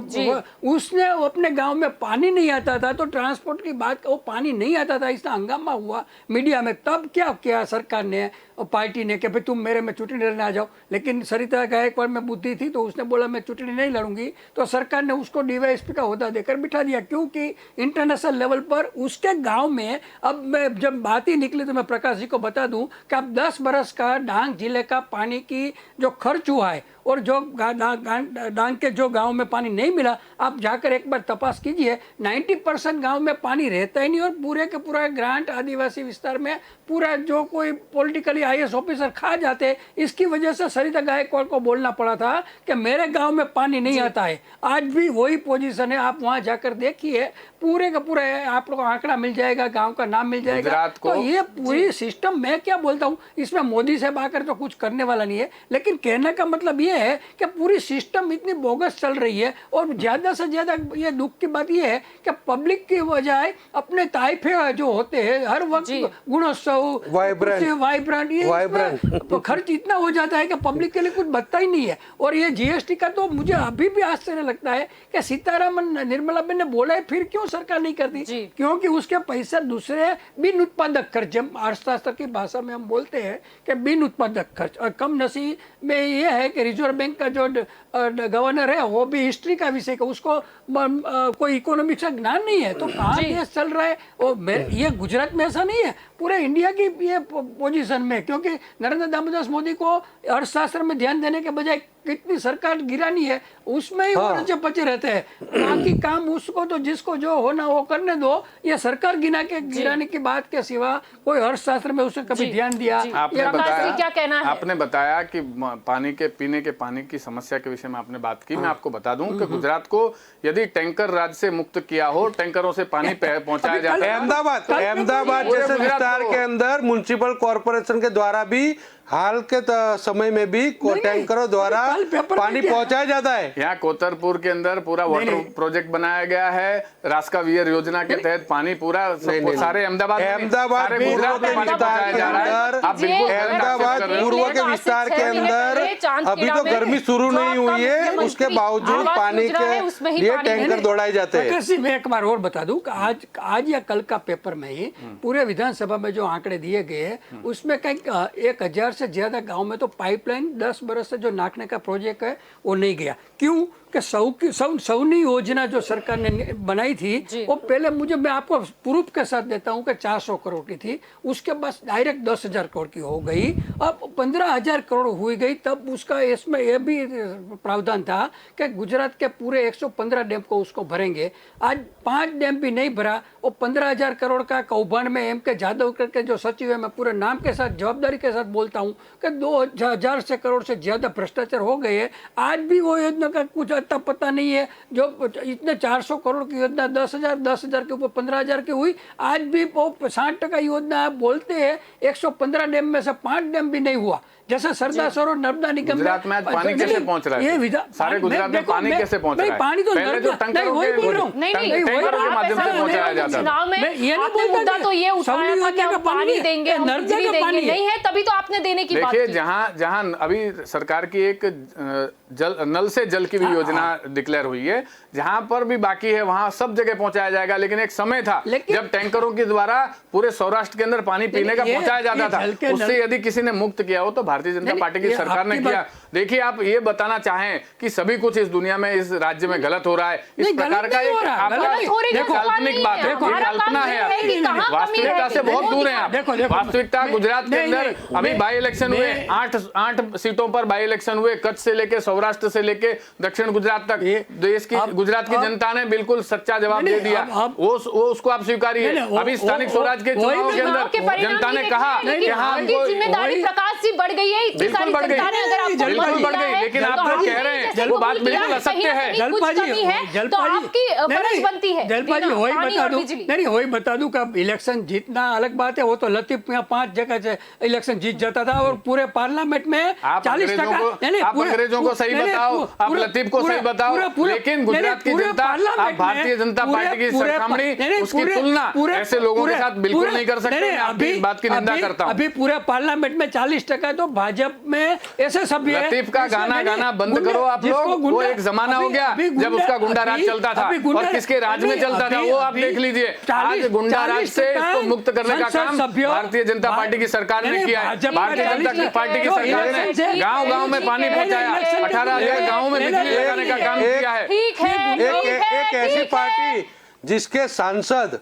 [SPEAKER 3] उसने अपने गांव में पानी नहीं आता था तो ट्रांसपोर्ट की बात, वो पानी नहीं आता था, इसका हंगामा हुआ मीडिया में, तब क्या किया सरकार ने और पार्टी ने कि भाई तुम मेरे में चुनाव लड़ने आ जाओ। लेकिन सरिता गायकवाड़ में बुद्धि थी तो उसने बोला मैं चुनाव नहीं लड़ूंगी, तो सरकार ने उसको डीवाईएसपी का ओहदा देकर बिठा दिया, क्योंकि इंटरनेशनल लेवल पर उसके गांव में। अब मैं जब बात ही निकली तो मैं प्रकाश जी को बता दूं कि अब 10 बरस का डांग जिले का पानी की जो खर्च हुआ है और जो डांग के जो गांव में पानी नहीं मिला, आप जाकर एक बार तपास कीजिए, 90% गांव में पानी रहता ही नहीं, और पूरे के पूरा ग्रांट आदिवासी विस्तार में पूरा जो कोई पॉलिटिकली आईएएस ऑफिसर खा जाते। इसकी वजह से सरिता गायकवाड़ को बोलना पड़ा था कि मेरे गांव में पानी नहीं आता है। आज भी वही पोजीशन है, आप वहां जाकर देखिए, पूरे का पूरा आपको आंकड़ा मिल जाएगा, गांव का नाम मिल जाएगा। तो ये पूरी सिस्टम, मैं क्या बोलता हूँ, इसमें मोदी साहब आकर तो कुछ करने वाला नहीं है, लेकिन कहने का मतलब ये है कि पूरी सिस्टम इतनी बोगस चल रही है। और ज्यादा से ज्यादा ये दुख की बात ये है कि पब्लिक की बजाय अपने ताइफे जो होते हैं हर वक्त गुणोत्सव, वाइब्रेंट, ये खर्च इतना हो जाता है कि पब्लिक के लिए कुछ बचता ही नहीं है। और ये जीएसटी का तो मुझे अभी भी आश्चर्य लगता है कि सीतारामन निर्मला बहन ने बोला है, फिर क्यों सरकार नहीं करती? क्योंकि उसके पैसे दूसरे बिन उत्पादक खर्च, जब अर्थशास्त्र की भाषा में हम बोलते हैं कि बिन उत्पादक खर्च, और कम नसीब में ये है कि रिजर्व बैंक का जो गवर्नर है वो भी हिस्ट्री का विषय का, उसको कोई इकोनॉमिक्स का ज्ञान नहीं है, तो कहाँ देश चल रहा है। और ये गुजरात में ऐसा नहीं है, पूरे इंडिया की ये पोजीशन में, क्योंकि नरेंद्र दामोदर मोदी को अर्थशास्त्र में ध्यान देने के बजाय कितनी सरकार गिरानी है उसमें ही वो रचे पचे रहते हैं। बाकी काम उसको तो जिसको जो होना वो करने दो, ये सरकार गिराने की बात के सिवा कोई अर्थशास्त्र में उसने कभी ध्यान दिया?
[SPEAKER 1] क्या कहना है?
[SPEAKER 7] आपने बताया कि पानी के पीने के पानी की समस्या के विषय में आपने बात की। मैं आपको बता दूं कि गुजरात को यदि टैंकर राज्य से मुक्त किया हो, टैंकरों से पानी पहुंचाया जाता है।
[SPEAKER 2] अहमदाबाद जैसे विस्तार के अंदर म्युनिसिपल कॉर्पोरेशन के द्वारा भी हाल के समय में भी टैंकरों द्वारा
[SPEAKER 3] कल पेपर में
[SPEAKER 2] पानी
[SPEAKER 3] क्या है?
[SPEAKER 2] पहुंचाया जाता है।
[SPEAKER 7] यहाँ कोतरपुर के अंदर पूरा वाटर प्रोजेक्ट बनाया गया है, रास्का वियर योजना के तहत पानी पूरा सारे अहमदाबाद
[SPEAKER 2] अहमदाबाद पूर्व के विस्तार के अंदर,
[SPEAKER 7] आप बिल्कुल
[SPEAKER 2] अहमदाबाद पूर्व के विस्तार के अंदर अभी तो गर्मी शुरू नहीं हुई है, उसके बावजूद पानी के लिए टैंकर दौड़ाए जाते हैं।
[SPEAKER 3] प्रकाश जी, मैं एक बार और बता दूं कि आज या कल का पेपर में ही पूरे विधानसभा में जो आंकड़े दिए गए उसमें कहीं 1000 से ज्यादा गांव में तो पाइपलाइन 10 बरस से जो नाकने का प्रोजेक्ट है वो नहीं गया। क्यों कि सौनी योजना जो सरकार ने बनाई थी वो पहले मैं आपको प्रूफ के साथ देता हूं कि 400 करोड़ की थी, उसके बाद डायरेक्ट 10,000 करोड़ की हो गई, अब 15,000 करोड़ हुई गई। तब उसका इसमें यह भी प्रावधान था कि गुजरात के पूरे 115 डैम को उसको भरेंगे। आज 5 डैम भी नहीं भरा, वो 15,000 करोड़ का कौभांड में M.K. जादव करके जो सचिव है, मैं पूरे नाम के साथ जवाबदारी के साथ बोलता हूं कि 2,000 से करोड़ से ज्यादा भ्रष्टाचार हो गए हैं। आज भी वो योजना का कुछ अता पता नहीं है। जो इतने 400 करोड़ की योजना 10,000 के ऊपर 15,000 की हुई, आज भी वो 60% योजना आप बोलते हैं 115 डैम में से 5 डैम भी नहीं हुआ। जैसे सरदार सरोवर नर्मदा निगम
[SPEAKER 7] गुजरात में आज पानी कैसे पहुंच रहा है? सारे गुजरात में पानी कैसे पहुंच रहा है?
[SPEAKER 3] पानी तो
[SPEAKER 7] पहले तो टैंकरों के माध्यम से पहुंचाया जाता था।
[SPEAKER 1] मुद्दा तो ये उठाया था कि हम पानी देंगे, हम बिजली देंगे, नहीं है तभी तो आपने देने की बात की।
[SPEAKER 7] देखिए, जहां अभी सरकार की एक नल से जल की भी योजना डिक्लेयर हुई है, जहां पर भी बाकी है वहां सब जगह पहुंचाया जाएगा। लेकिन एक समय था जब टैंकरों के द्वारा पूरे सौराष्ट्र के अंदर पानी पीने का पहुंचाया जाता था, उससे यदि किसी ने मुक्त किया हो तो भारतीय जनता पार्टी की सरकार ने किया। देखिए, आप ये बताना चाहें कि सभी कुछ इस दुनिया में, इस राज्य में गलत हो रहा है, इस प्रकार का एक काल्पनिक बात है, कल्पना है आपकी, वास्तविकता से बहुत दूर है आप। वास्तविकता गुजरात के अंदर अभी बाई इलेक्शन हुए, 8 सीटों पर बाई इलेक्शन हुए, कच्छ से लेके सौराष्ट्र से लेके दक्षिण गुजरात तक। देश की गुजरात की जनता ने बिल्कुल सच्चा जवाब दे दिया, वो उसको आप स्वीकारिए। अभी स्थानिक स्वराज के चुनाव के अंदर जनता ने कहा कि हाँ,
[SPEAKER 1] जिम्मेदारी प्रकाश जी बढ़ गई है,
[SPEAKER 7] बिल्कुल बढ़ गई, बिल्कुल बढ़ गई। लेकिन आप जो कह रहे हैं वो बात बिल्कुल असत्य है।
[SPEAKER 1] तो आपकी फर्ज बनती है
[SPEAKER 3] जलपाजी, वही बता दूं कि इलेक्शन जीतना अलग बात है, वो तो लतीफ यहाँ 5 जगह से इलेक्शन जीत जाता था और पूरे पार्लियामेंट में 40%।
[SPEAKER 7] आप अंग्रेजों को सही बताओ, आप लतीफ को सही बताओ, लेकिन गुजरात की जनता, आप भारतीय जनता पार्टी की सरखामणी, उसकी तुलना ऐसे लोगों के साथ बिल्कुल नहीं कर सकते। मैं इस बात की निंदा करता हूं।
[SPEAKER 3] अभी पूरे पार्लियामेंट में 40% तो भाजपा में ऐसे सब है।
[SPEAKER 7] लतीफ का गाना बंद करो आप लोग। वो एक जमाना हो गया जब उसका गुंडा राज चलता था, और किसके राज में चलता था वो आप देख लीजिए। आज गुंडा राज से इसको मुक्त करने का काम भारतीय जनता पार्टी की सरकार ने किया है। भारतीय जनता पार्टी की सरकार ने गांव-गांव में पानी पहुंचाया, 18,000 गांवों में बिजली लगाने का काम किया है।
[SPEAKER 2] एक ऐसी पार्टी जिसके सांसद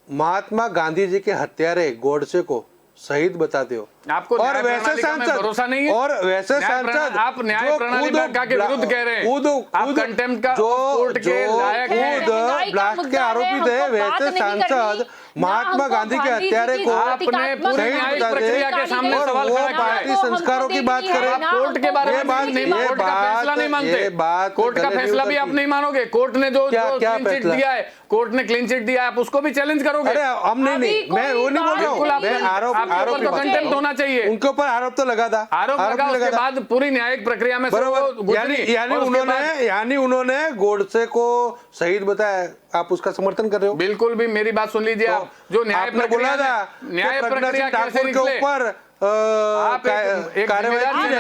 [SPEAKER 2] महात्मा गांधी जी के हत्यारे गोडसे को शहीद बताते हो,
[SPEAKER 7] आपको
[SPEAKER 2] और वैसे सांसद
[SPEAKER 7] भरोसा नहीं है,
[SPEAKER 2] और वैसे सांसद
[SPEAKER 7] आप न्याय प्रणाली के विरुद्ध कह रहे हैं, आप कंटेम्प्ट का कोर्ट के लायक हैं,
[SPEAKER 2] ब्लास्ट के आरोपित है, वैसे सांसद महात्मा गांधी के हत्यारे को
[SPEAKER 7] आपने पूरी न्यायिक प्रक्रिया के सामने सवाल खड़ा किया।
[SPEAKER 2] भारतीय संस्कारों की बात करें,
[SPEAKER 7] आप कोर्ट के बारे में कोर्ट का फैसला नहीं मानते, कोर्ट का फैसला भी आप नहीं मानोगे। कोर्ट ने जो क्लीन चिट दिया है, कोर्ट ने क्लीन चिट दिया है, आप उसको भी चैलेंज करोगे।
[SPEAKER 2] अरे हम नहीं, मैं वो नहीं बोल रहा हूँ,
[SPEAKER 7] आरोप तो कंटेम्प्ट होना चाहिए।
[SPEAKER 2] उनके ऊपर आरोप तो लगा था,
[SPEAKER 7] आरोप लगा, उसके बाद पूरी न्यायिक प्रक्रिया में
[SPEAKER 2] यानी उन्होंने गोडसे को शहीद बताया, आप उसका समर्थन कर रहे हो?
[SPEAKER 7] बिल्कुल भी, मेरी बात सुन लीजिए। आप जो न्याय प्रक्रिया कैसे निकले,
[SPEAKER 1] आप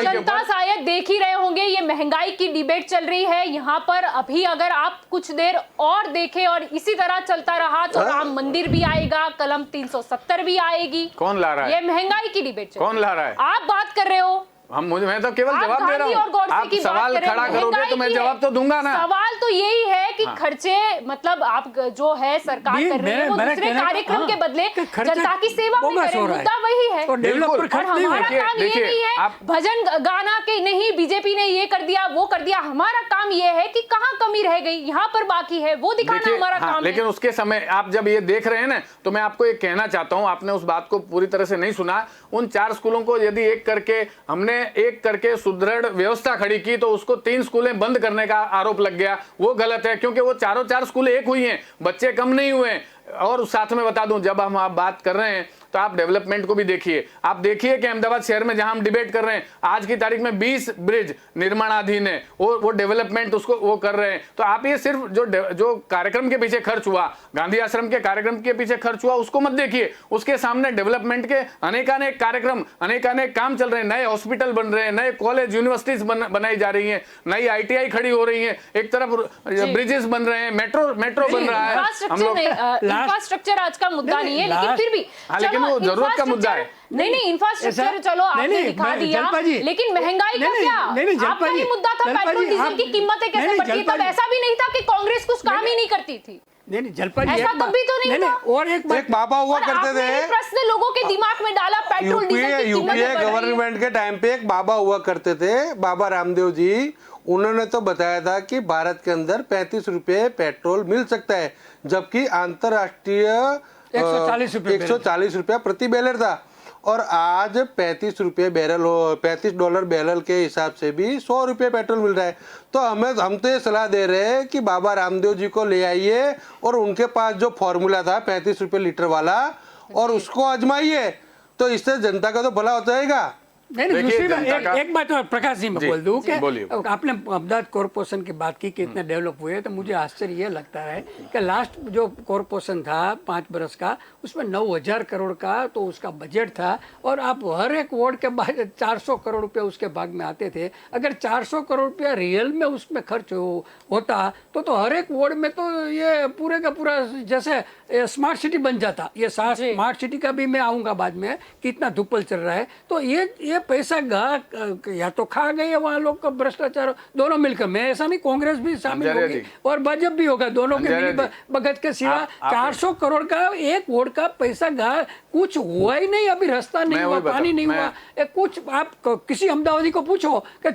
[SPEAKER 1] जनता शायद देख ही रहे होंगे, ये महंगाई की डिबेट चल रही है यहाँ पर। अभी अगर आप कुछ देर और देखें और इसी तरह चलता रहा तो राम मंदिर भी आएगा, कलम 370 भी आएगी।
[SPEAKER 7] कौन ला रहा है?
[SPEAKER 1] ये महंगाई की डिबेट
[SPEAKER 7] कौन ला रहा है?
[SPEAKER 1] आप बात कर रहे हो,
[SPEAKER 7] मैं तो केवल जवाब दे रहा हूँ। आप सवाल खड़ा करोगे तो मैं जवाब तो दूंगा ना।
[SPEAKER 1] सवाल तो यही है कि खर्चे, मतलब आप जो है सरकार कर रही है वो दूसरे कार्यक्रम के बदले जनता की सेवा में करें, मुद्दा वही है।
[SPEAKER 3] और
[SPEAKER 1] हमारा काम ये नहीं है भजन गाना के, नहीं बीजेपी ने ये कर दिया वो कर दिया। हमारा काम ये है कि कहाँ कमी रह गई, यहाँ पर बाकी है, वो दिखाना हमारा काम है।
[SPEAKER 7] लेकिन उसके समय आप जब ये देख रहे हैं ना, तो मैं आपको ये कहना चाहता हूँ, आपने उस बात को पूरी तरह से नहीं सुना। उन 4 स्कूलों को यदि हमने एक करके सुदृढ़ व्यवस्था खड़ी की, तो उसको 3 स्कूलें बंद करने का आरोप लग गया। वो गलत है, क्योंकि वो चारों 4 स्कूलें एक हुई हैं, बच्चे कम नहीं हुए। और साथ में बता दूं, जब हम आप बात कर रहे हैं तो आप डेवलपमेंट को भी देखिए। आप देखिए कि अहमदाबाद शहर में जहां हम डिबेट कर रहे हैं, आज की तारीख में 20 ब्रिज निर्माणाधीन है, वो डेवलपमेंट उसको वो कर रहे हैं। तो आप ये सिर्फ जो कार्यक्रम के पीछे खर्च हुआ, गांधी आश्रम के कार्यक्रम के पीछे खर्च हुआ, उसको मत देखिए। उसके सामने डेवलपमेंट के अनेकानेक कार्यक्रम, अनेकानेक काम चल रहे हैं। नए हॉस्पिटल बन रहे हैं, नए कॉलेज यूनिवर्सिटीज बनाई जा रही है, नई ITI खड़ी हो रही है, एक तरफ ब्रिजेस बन रहे हैं, मेट्रो बन रहा है।
[SPEAKER 1] इंफ्रास्ट्रक्चर आज का मुद्दा नहीं है, लेकिन फिर भी
[SPEAKER 7] लेकिन वो जरूरत का मुद्दा है।
[SPEAKER 1] नहीं, इंफ्रास्ट्रक्चर चलो आपने दिखा दिया, लेकिन महंगाई का क्या? आपका ही मुद्दा था पेट्रोल डीजल की कीमतें कैसे बढ़ती। तब ऐसा भी नहीं था कि कांग्रेस कुछ काम ही नहीं करती थी।
[SPEAKER 3] नहीं जलपा जी,
[SPEAKER 1] ऐसा तब भी तो नहीं था।
[SPEAKER 3] और एक
[SPEAKER 2] बाबा हुआ करते थे,
[SPEAKER 1] प्रश्न लोगों के दिमाग में डाला, पेट्रोल डीजल की
[SPEAKER 2] यूपीए गवर्नमेंट के टाइम पे एक बाबा हुआ करते थे, बाबा रामदेव जी। उन्होंने तो बताया था कि भारत के अंदर 35 रुपए पेट्रोल मिल सकता है, जबकि अंतरराष्ट्रीय 140 रुपया प्रति बैरल था। और आज 35 रुपये बैरल $35 बैरल के हिसाब से भी 100 रुपये पेट्रोल मिल रहा है। तो हम तो ये सलाह दे रहे हैं कि बाबा रामदेव जी को ले आइए और उनके पास जो फॉर्मूला था 35 रुपये लीटर वाला, और उसको आजमाइए, तो इससे जनता का तो भला हो जाएगा।
[SPEAKER 3] नहीं, दूसरी बात एक बात और प्रकाश जी मैं बोल दूं कि आपने अहमदाबाद कॉरपोरेशन की बात की कि इतने डेवलप हुए, तो मुझे आश्चर्य ये लगता है कि लास्ट जो कॉरपोरेशन था 5 बरस का, उसमें 9,000 करोड़ का तो उसका बजट था, और आप हर एक वार्ड के बाद 400 करोड़ रुपया उसके भाग में आते थे। अगर 400 करोड़ रुपया रियल में उसमें खर्च होता तो हर एक वार्ड में तो ये पूरे का पूरा जैसे स्मार्ट सिटी बन जाता। ये स्मार्ट सिटी का भी मैं आऊँगा बाद में, कितना धुपल चल रहा है। तो ये पैसा या तो खा गए वहाँ लोग का भ्रष्टाचार दोनों मिलकर। मैं ऐसा नहीं, कांग्रेस भी शामिल होगी और भाजपा भी होगा, दोनों के मिली भगत के सिवा 400 करोड़ का एक वोट का पैसा कुछ हुआ ही नहीं। अभी रास्ता नहीं हुआ, पानी नहीं हुआ, कुछ आप किसी अहमदाबादी को पूछो कि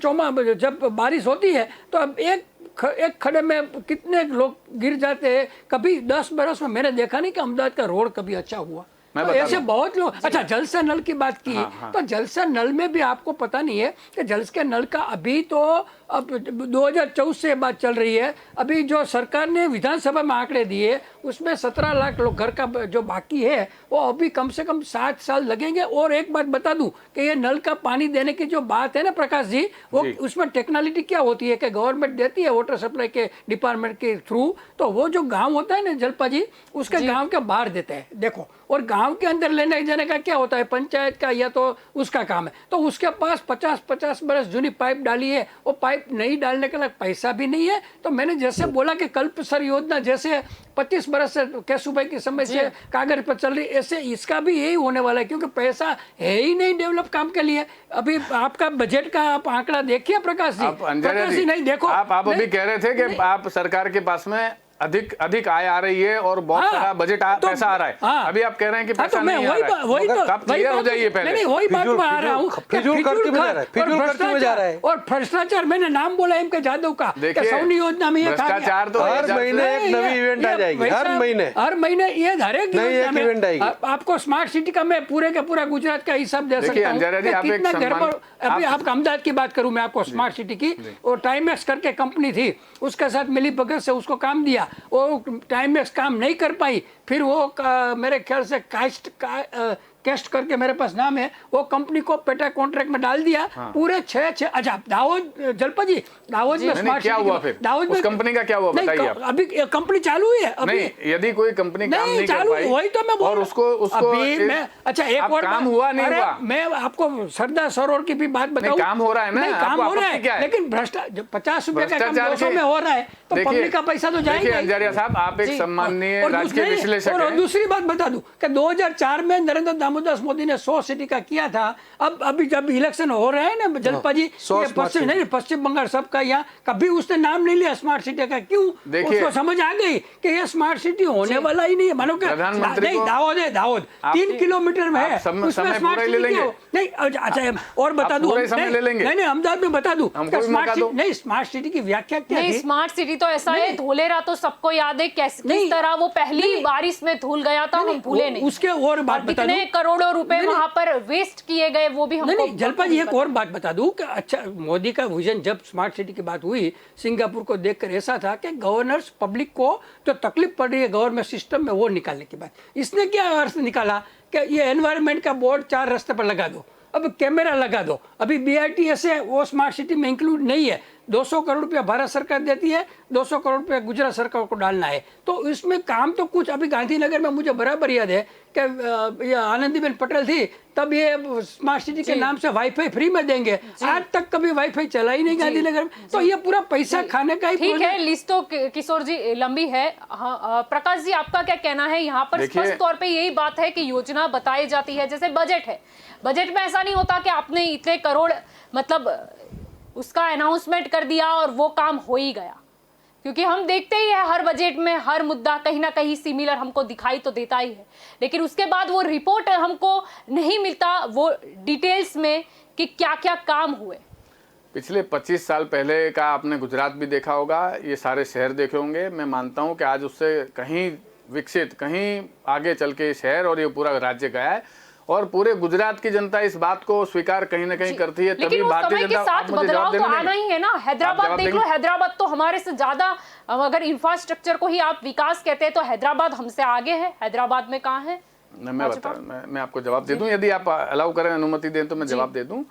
[SPEAKER 3] जब बारिश होती है तो अब एक खड़े में कितने लोग गिर जाते हैं। कभी 10 बरस में मैंने देखा नहीं कि अहमदाबाद का रोड कभी अच्छा हुआ। तो ऐसे बहुत लोग। अच्छा, जल से नल की बात की, तो जल से नल में भी आपको पता नहीं है कि जल के नल का अभी तो अब 2014 से बात चल रही है। अभी जो सरकार ने विधानसभा में आंकड़े दिए उसमें 17 लाख लोग घर का जो बाकी है वो अभी कम से कम 7 साल लगेंगे। और एक बात बता दूं कि ये नल का पानी देने की जो बात है ना प्रकाश जी, वो उसमें टेक्नोलॉजी क्या होती है कि गवर्नमेंट देती है वाटर सप्लाई के डिपार्टमेंट के थ्रू, तो वो जो गाँव होता है ना जलपा जी, उसके गाँव के बाहर देते हैं। देखो, और गांव के अंदर लेने जाने का क्या होता है, पंचायत का या तो उसका काम है। तो उसके पास 50 बरस जूनी पाइप डाली है, वो पाइप नहीं डालने के लिए पैसा भी नहीं है। तो मैंने जैसे बोला कि कल्पसर योजना जैसे 25 बरस से केशुभाई के समय से कागज पर चल रही, ऐसे इसका भी यही होने वाला है, क्योंकि पैसा है ही नहीं डेवलप काम के लिए। अभी आपका बजट का आप आंकड़ा देखिए प्रकाश जी, नहीं देखो।
[SPEAKER 7] आप अभी कह रहे थे कि आप सरकार के पास में अधिक आय आ रही है और बहुत सारा बजट पैसा आ रहा है। अभी आप कह रहे हैं कि पैसा नहीं आ रहा है।
[SPEAKER 3] वही तो
[SPEAKER 7] क्लियर हो जाइए पहले।
[SPEAKER 3] वही बात में आ रहा हूँ,
[SPEAKER 2] फिजूल खर्च में जा रहा है।
[SPEAKER 3] और भ्रष्टाचार, मैंने नाम बोला एम के जादव का, सौनी योजना में
[SPEAKER 7] भ्रष्टाचार तो
[SPEAKER 2] हर महीने एक नई इवेंट आ जाएगी, हर महीने
[SPEAKER 3] ये हर एक
[SPEAKER 2] इवेंट आएगी।
[SPEAKER 3] आपको स्मार्ट सिटी का मैं पूरे का पूरा गुजरात का हिसाब दे सकता हूँ। कितना घर पर, अभी आपका अहमदाबाद की बात करूँ मैं आपको स्मार्ट सिटी की, और टाइमेक्स करके कंपनी थी, उसके साथ मिली भगत से उसको काम दिया, वो टाइम में काम नहीं कर पाई। फिर वो मेरे ख्याल से कैस्ट करके मेरे पास नाम है, वो कंपनी को पेटा कॉन्ट्रैक्ट में डाल दिया। पूरे 6 अच्छा दाऊद जलपा जी, दाऊद में स्मार्ट
[SPEAKER 7] क्या हुआ फिर? दाऊद में कंपनी का क्या हुआ बताइए आप।
[SPEAKER 3] अभी कंपनी चालू है अभी।
[SPEAKER 7] नहीं, यदि कोई कंपनी काम नहीं
[SPEAKER 3] चालू,
[SPEAKER 7] कर पाई,
[SPEAKER 3] वही तो मैं बोल,
[SPEAKER 7] और उसको
[SPEAKER 3] अभी मैं अच्छा एक और
[SPEAKER 7] काम हुआ नहीं हुआ,
[SPEAKER 3] मैं आपको सरदार सरोवर की भी बात बताऊं।
[SPEAKER 7] काम हो रहा है ना,
[SPEAKER 3] काम हो रहा है, लेकिन भ्रष्टाचार 50 रुपए का काम 200 में हो रहा है, तो पब्लिक का पैसा तो जाएगा।
[SPEAKER 7] देखिए अंजारिया साहब, आप एक सम्माननीय राजकीय विश्लेषक हैं।
[SPEAKER 3] और दूसरी बात बता दूं कि 2004 में नरेंद्र दामोदर मोदी ने 100 सिटी का किया था। अब अभी जब इलेक्शन हो रहे हैं ना जलपा जी, पश्चिम बंगाल सबका, यहाँ कभी उसने नाम नहीं लिया स्मार्ट सिटी का। क्यों? उसको समझ आ गई कि ये स्मार्ट सिटी होने वाला ही नहीं है। मानो कि नहीं, दाऊद है, दाऊद 3 किलोमीटर में है, उसमें स्मार्ट सिटी नहीं। अच्छा, और बता दूं, नहीं अहमदाबाद में बता दूं, नहीं स्मार्ट सिटी की व्याख्या क्या है?
[SPEAKER 1] स्मार्ट सिटी तो ऐसा है, धोलेरा तो सबको याद है किस तरह वो पहली बारिश में धुल गया था, हम भूले नहीं।
[SPEAKER 3] उसके और बात बता दूं,
[SPEAKER 1] करोड़ों रुपए वहां पर वेस्ट किए गए, वो भी हमको
[SPEAKER 3] नहीं जलपा जी, एक और बात बता दूं कि अच्छा, मोदी का विजन जब स्मार्ट सिटी की बात हुई, सिंगापुर को देखकर ऐसा था कि गवर्नर्स पब्लिक को जो तकलीफ पड़ रही है गवर्नमेंट सिस्टम में, वो निकालने की बात। इसने क्या अर्थ निकाला कि ये एनवायरनमेंट का बोर्ड 4 रास्ते पर लगा दो, अब कैमरा लगा दो। अभी BITS है वो स्मार्ट सिटी में इंक्लूड नहीं है। 200 करोड़ रुपया भारत सरकार देती है, 200 करोड़ रुपया गुजरात सरकार को डालना है। तो इसमें काम तो कुछ, अभी गांधीनगर में मुझे बराबर याद है कि ये आनंदीबेन पटेल थी, तब ये स्मार्ट सिटी के नाम से वाईफाई फ्री में देंगे। आज तक कभी वाईफाई चला ही नहीं गांधीनगर में। तो ये पूरा पैसा खाने का ही
[SPEAKER 1] ठीक है। लिस्ट तो किशोर जी लंबी है। हाँ, प्रकाश जी आपका क्या कहना है? यहाँ पर स्पष्ट तौर पे यही बात है कि योजना बताई जाती है, जैसे बजट है, बजट में ऐसा नहीं होता कि आपने इतने करोड़ मतलब उसका अनाउंसमेंट कर दिया और वो काम हो ही गया, क्योंकि हम देखते ही है हर बजट में हर मुद्दा कहीं ना कहीं सिमिलर हमको दिखाई तो देता ही है, लेकिन उसके बाद वो रिपोर्ट हमको नहीं मिलता वो डिटेल्स में कि क्या क्या काम हुए।
[SPEAKER 7] पिछले 25 साल पहले का आपने गुजरात भी देखा होगा, ये सारे शहर देखे होंगे। मैं मानता हूं कि आज उससे कहीं विकसित, कहीं आगे चल के शहर और ये पूरा राज्य गया है, और पूरे गुजरात की जनता इस बात को स्वीकार कहीं ना कहीं करती है। तभी भारतीय जनता,
[SPEAKER 1] साथ बदलाव तो आना ही है ना। हैदराबाद देख लो, हैदराबाद तो हमारे से ज्यादा, अगर इंफ्रास्ट्रक्चर को ही आप विकास कहते हैं तो हैदराबाद हमसे आगे है। हैदराबाद में कहाँ है?
[SPEAKER 7] मैं आपको जवाब दे दूं, यदि आप अलाउ करें, अनुमति दें तो मैं जवाब दे दूं।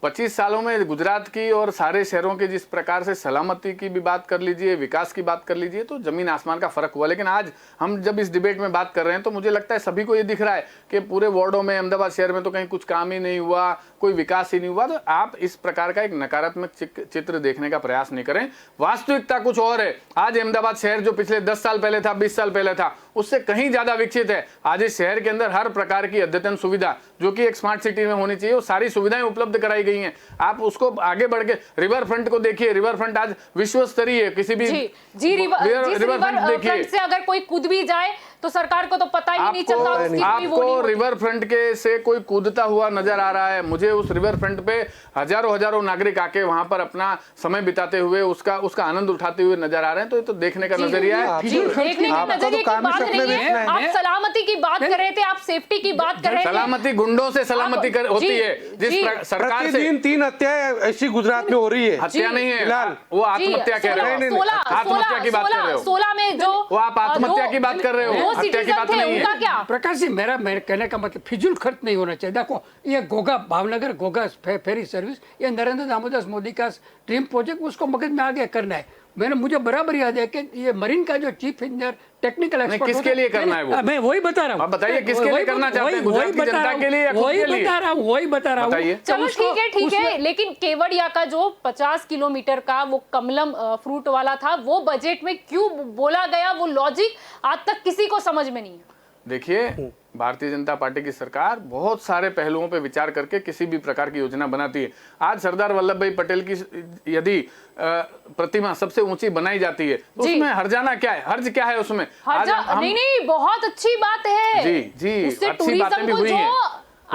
[SPEAKER 7] 25 सालों में गुजरात की और सारे शहरों के जिस प्रकार से सलामती की भी बात कर लीजिए, विकास की बात कर लीजिए, तो जमीन आसमान का फर्क हुआ। लेकिन आज हम जब इस डिबेट में बात कर रहे हैं तो मुझे लगता है सभी को ये दिख रहा है कि पूरे वार्डों में, अहमदाबाद शहर में तो कहीं कुछ काम ही नहीं हुआ, कोई विकास ही नहीं हुआ। तो आप इस प्रकार का एक नकारात्मक चित्र देखने का प्रयास नहीं करें। वास्तविकता कुछ और है। आज अहमदाबाद शहर जो पिछले 10 साल पहले था, 20 साल पहले था, उससे कहीं ज्यादा विकसित है। आज इस शहर के अंदर हर प्रकार की अद्यतन सुविधा जो कि एक स्मार्ट सिटी में होनी चाहिए, वो सारी सुविधाएं उपलब्ध कराई गई हैं। आप उसको आगे बढ़ के रिवर फ्रंट को देखिए, रिवर फ्रंट आज विश्व स्तरीय है। किसी भी
[SPEAKER 1] रिवर फ्रंट से अगर कोई कूद भी जाए तो सरकार को तो पता ही नहीं चलता।
[SPEAKER 7] आपको रिवर फ्रंट के से कोई कूदता हुआ नजर आ रहा है? मुझे उस रिवर फ्रंट पे हजारों नागरिक आके वहां पर अपना समय बिताते हुए उसका आनंद उठाते हुए नजर आ रहे हैं। तो ये तो देखने का नजरिया है।
[SPEAKER 1] देखने का नजरिए की बात नहीं है। आप सलामती की बात कर रहे थे, आप सेफ्टी की बात कर रहे थे।
[SPEAKER 7] सलामती गुंडों से सलामती होती है। जिस सरकार से
[SPEAKER 2] 3 हत्याएं ऐसी गुजरात में हो रही है।
[SPEAKER 7] हत्या नहीं है फिलहाल, वो आत्महत्या कह रहे हो, आत्महत्या की बात कर रहे हो।
[SPEAKER 1] 16 में जो
[SPEAKER 7] वो आप आत्महत्या की बात कर रहे हो, हत्या की बात नहीं है।
[SPEAKER 1] क्या
[SPEAKER 3] प्रकाश जी, मेरा कहने का मतलब फिजूल खर्च नहीं होना चाहिए। देखो, ये गोगा भावनगर गोगा फेरी सर्विस, ये नरेंद्र दामोदर मोदी का ड्रीम प्रोजेक्ट, उसको मगज में आगे करना है। मुझे बराबर याद है कि ये मरीन का जो चीफ इंजीनियर टेक्निकल एक्सपर्ट,
[SPEAKER 7] किसके लिए करना है वो?
[SPEAKER 3] मैं वही बता रहा हूँ।
[SPEAKER 7] आप बताइए किसके लिए करना चाहते हैं? गुजरात की जनता के लिए या खुद के लिए?
[SPEAKER 3] वही बता रहा हूँ।
[SPEAKER 1] चलो ठीक है, लेकिन केवड़िया का जो 50 किलोमीटर का वो कमलम फ्रूट वाला था, वो बजट में क्यों बोला गया? वो लॉजिक आज तक किसी को समझ में नहीं है।
[SPEAKER 7] देखिए, भारतीय जनता पार्टी की सरकार बहुत सारे पहलुओं पे विचार करके किसी भी प्रकार की योजना बनाती है। आज सरदार वल्लभ भाई पटेल की यदि प्रतिमा सबसे ऊंची बनाई जाती है तो उसमें हर्जाना क्या है? हर्ज क्या है उसमें?
[SPEAKER 1] नहीं, बहुत अच्छी बात है
[SPEAKER 7] जी,
[SPEAKER 1] उससे
[SPEAKER 7] अच्छी बातें भी हुई हैं,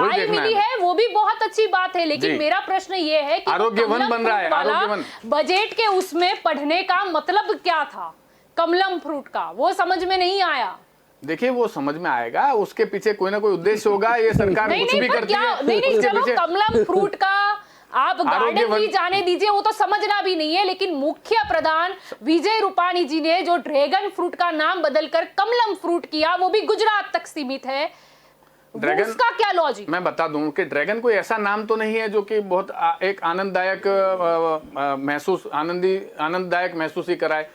[SPEAKER 1] आय मिली है, वो भी बहुत अच्छी बात है। लेकिन मेरा प्रश्न ये है कि
[SPEAKER 7] आरोग्य वन बन रहा है, आरोग्य वन
[SPEAKER 1] बजट के उसमें पढ़ने का मतलब क्या था? कमलम फ्रूट का वो समझ में नहीं आया।
[SPEAKER 7] देखिए, वो समझ में आएगा, उसके पीछे कोई ना कोई उद्देश्य होगा। ये सरकार कुछ भी करती है।
[SPEAKER 1] नहीं, चलो कमलम फ्रूट का आप गार्डन भी जाने दीजिए, वो तो समझना भी नहीं है। लेकिन मुख्य प्रधान विजय रूपाणी जी ने जो ड्रैगन फ्रूट का नाम बदलकर कमलम फ्रूट किया, वो भी गुजरात तक सीमित है। ड्रैगन, उसका क्या लॉजिक?
[SPEAKER 7] मैं बता दूं कि ड्रैगन कोई ऐसा नाम तो नहीं है जो कि बहुत एक आनंददायक महसूस ही कराए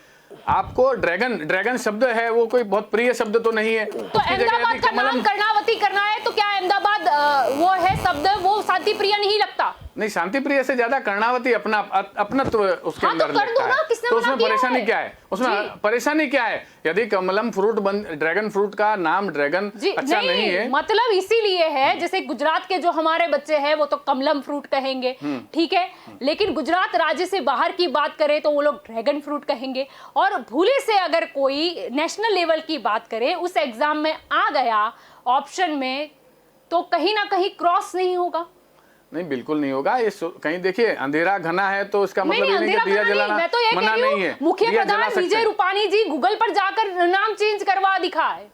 [SPEAKER 7] आपको। ड्रैगन शब्द है, वो कोई बहुत प्रिय शब्द तो नहीं है।
[SPEAKER 1] तो अहमदाबाद का नाम कर्णावती करना है तो क्या अहमदाबाद वो है शब्द, वो शांति प्रिय नहीं लगता?
[SPEAKER 7] नहीं, शांति प्रिय से ज्यादा कर्णावती अपनत्व उसके अंदर
[SPEAKER 1] तो
[SPEAKER 7] लगता है। तो उसमें परेशानी क्या है? उसमें परेशानी क्या है? यदि कमलम फ्रूट ड्रैगन फ्रूट का नाम ड्रैगन अच्छा नहीं है,
[SPEAKER 1] मतलब इसीलिए है, जैसे गुजरात के जो हमारे बच्चे हैं वो तो कमलम फ्रूट कहेंगे, ठीक है, लेकिन गुजरात राज्य से बाहर की बात करें तो वो लोग ड्रैगन फ्रूट कहेंगे। और भूले से अगर कोई नेशनल लेवल की बात करे, उस एग्जाम में आ गया ऑप्शन में, तो कहीं ना कहीं क्रॉस नहीं होगा?
[SPEAKER 7] नहीं, बिल्कुल नहीं होगा। ये कहीं देखिए, अंधेरा घना है तो इसका मतलब ये नहीं कि दिया जलाना मना नहीं है।
[SPEAKER 1] मुख्य प्रधान विजय रूपाणी जी गूगल पर जाकर नाम चेंज करवा दिखा है।